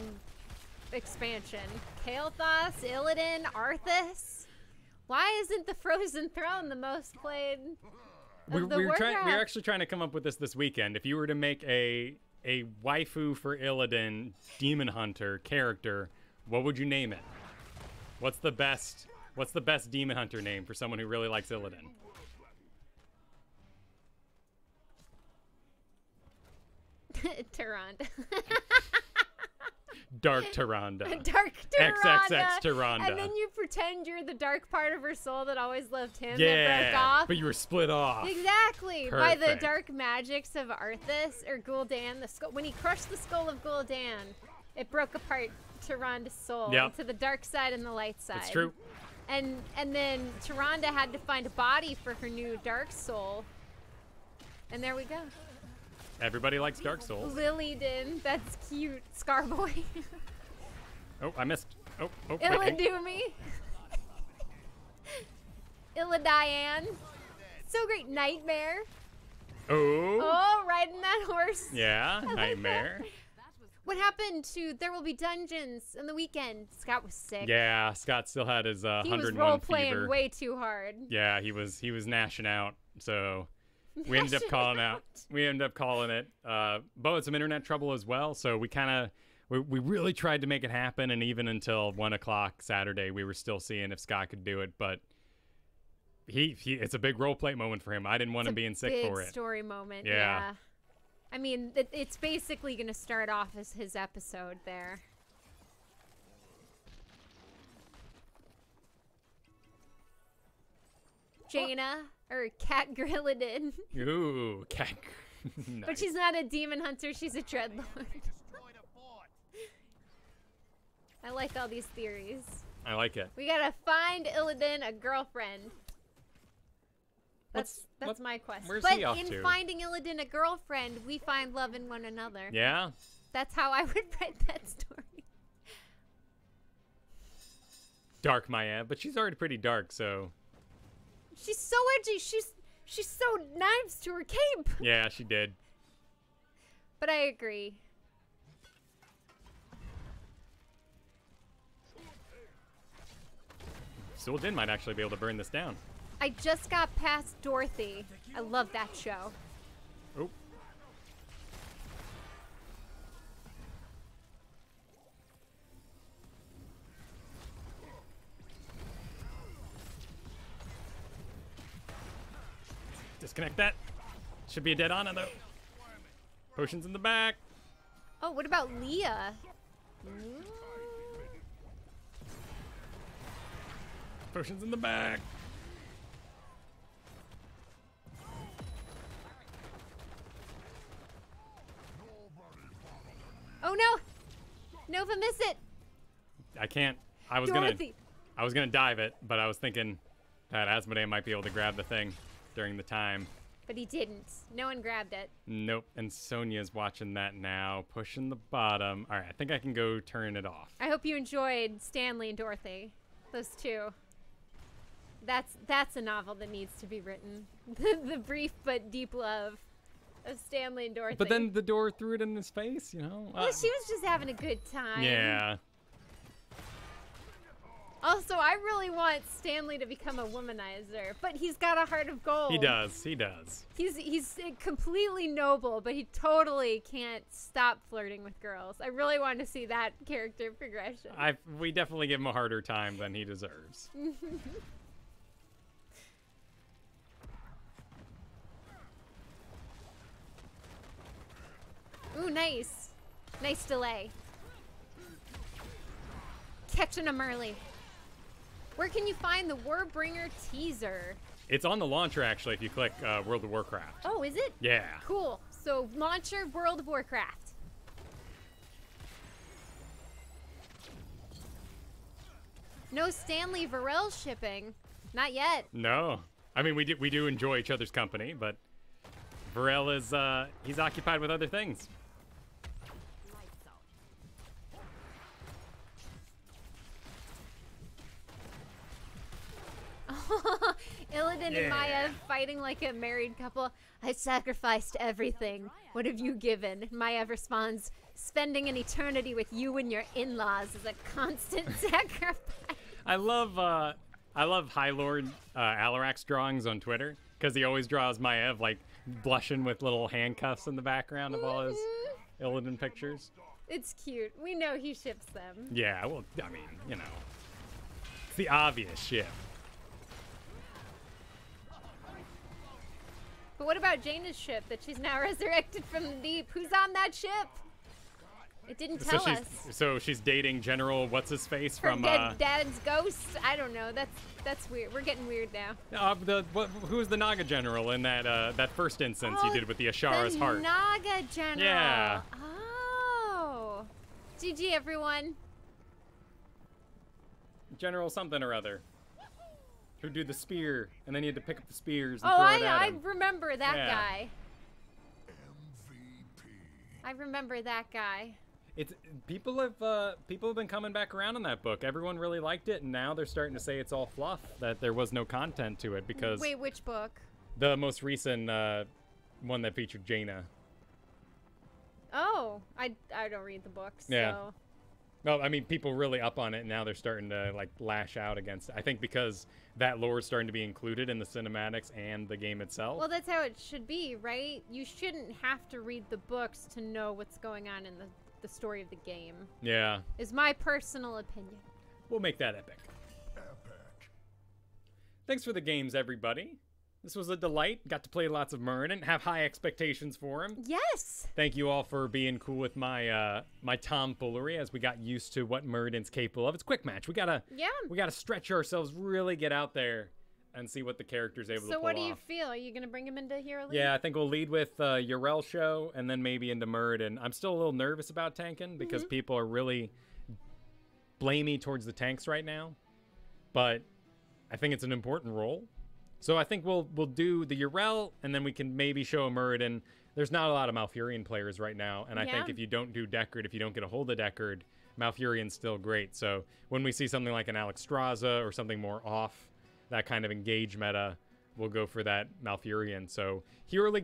expansion. Kael'thas, Illidan, Arthas. Why isn't the Frozen Throne the most played of the Warcraft? We're actually trying to come up with this weekend. If you were to make a waifu for Illidan demon hunter character, what would you name it? What's the best demon hunter name for someone who really likes Illidan? Tyrande. Dark Tyrande. Dark Tyrande. XXX Tyrande. And then you pretend you're the dark part of her soul that always loved him Yeah, that broke off. but you were split off. Exactly. By the Perfect. dark magics of Arthas or Gul'dan. When he crushed the skull of Gul'dan, it broke apart Tyrande's soul Yep. into the dark side and the light side. It's true. And then Tyrande had to find a body for her new dark soul. And there we go. Everybody likes Dark Souls. Lilydin. That's cute. Scarboy. Oh, I missed. Oh, wait. Illadumi. Illadiane. So great. Nightmare. Oh. Oh, riding that horse. Yeah, Nightmare. What happened to There Will Be Dungeons on the weekend? Scott was sick. Yeah, Scott still had his He 101 was role fever. playing way too hard. Yeah, he was gnashing out. So we ended up calling out. We ended up calling it. Bo had some internet trouble as well, so we really tried to make it happen, and even until 1 o'clock Saturday, we were still seeing if Scott could do it. But it's a big role play moment for him. I didn't want him being sick for it. Big story moment. Yeah. Yeah. I mean, it's basically going to start off as his episode there. Jaina, or Cat Grilladin. Ooh, cat. Nice. But she's not a demon hunter, she's a dreadlord. I like all these theories. I like it. We gotta find Illidan a girlfriend. That's What's- my quest. where's but he off in to? finding Illidan a girlfriend, we find love in one another. Yeah? That's how I would write that story. Dark Maya, but she's already pretty dark, so She's so edgy. She's sewed knives to her cape. yeah, she did. But I agree. Suldin might actually be able to burn this down. I just got past Dorothy. I love that show. Oh. Disconnect that. Should be a dead Ana though. Potions in the back. Oh, what about Leah? Potions in the back. Oh no! Nova, miss it! I can't. I was Dorothy! gonna dive it, but I was thinking that Asmodee might be able to grab the thing during the time. But he didn't. No one grabbed it. Nope. And Sonia's watching that now, pushing the bottom. All right, I think I can go turn it off. I hope you enjoyed Stanley and Dorothy. Those two. That's a novel that needs to be written. The brief but deep love of Stanley and Dorothy. But then the door threw it in his face, you know? Well, she was just having a good time. Yeah. Also, I really want Stanley to become a womanizer, but he's got a heart of gold. He does. He does. He's completely noble, but he totally can't stop flirting with girls. I really want to see that character progression. We definitely give him a harder time than he deserves. Ooh, nice. Nice delay. Catching them early. Where can you find the Warbringer teaser? It's on the launcher, actually, if you click World of Warcraft. Oh, is it? Yeah. Cool. So, launcher World of Warcraft. No Stanley Yrel shipping. Not yet. No. I mean, we do enjoy each other's company, but Yrel is, he's occupied with other things. Illidan and Maya fighting like a married couple. I sacrificed everything. What have you given? Maya responds, spending an eternity with you and your in-laws is a constant sacrifice. I love High Lord Alarak's drawings on Twitter, because he always draws Maev like blushing with little handcuffs in the background of all his Illidan pictures. It's cute. We know he ships them. Yeah, well, I mean, you know, it's the obvious ship. But what about Jaina's ship that she's now resurrected from the deep? Who's on that ship? It didn't tell us. So she's dating General What's-His-Face Her from... dead dad's ghost? I don't know. That's weird. We're getting weird now. Who was the Naga General in that first instance you did with the Ashara's heart? The Naga General. Yeah. Oh. GG, everyone. General something or other. Who do the spear, and then you had to pick up the spears and Oh, throw it at I him. remember that guy. MVP. I remember that guy. It's people have been coming back around on that book. Everyone really liked it, and now they're starting to say it's all fluff, that there was no content to it because Wait, which book? the most recent one that featured Jaina. Oh, I don't read the books. Yeah. So. Well, I mean, people really up on it, and now they're starting to like lash out against it. I think because that lore is starting to be included in the cinematics and the game itself. Well, that's how it should be, right? You shouldn't have to read the books to know what's going on in the story of the game. Yeah. Is my personal opinion. We'll make that epic. Epic. Thanks for the games, everybody. This was a delight. Got to play lots of Muradin. Have high expectations for him. Yes. Thank you all for being cool with my my tomfoolery as we got used to what Muradin's capable of. It's quick match. We gotta stretch ourselves, really get out there, and see what the character's able to pull off. So what do you feel? Are you gonna bring him into Hero League? Yeah, I think we'll lead with Yrel show and then maybe into Muradin. I'm still a little nervous about tanking because people are really blamey towards the tanks right now, but I think it's an important role. So I think we'll do the Yrel, and then we can maybe show a Muradin. There's not a lot of Malfurion players right now, and I think if you don't do Deckard, if you don't get a hold of Deckard, Malfurion's still great. So when we see something like an Alexstrasza or something more off that kind of engage meta, we'll go for that Malfurion. So Hero League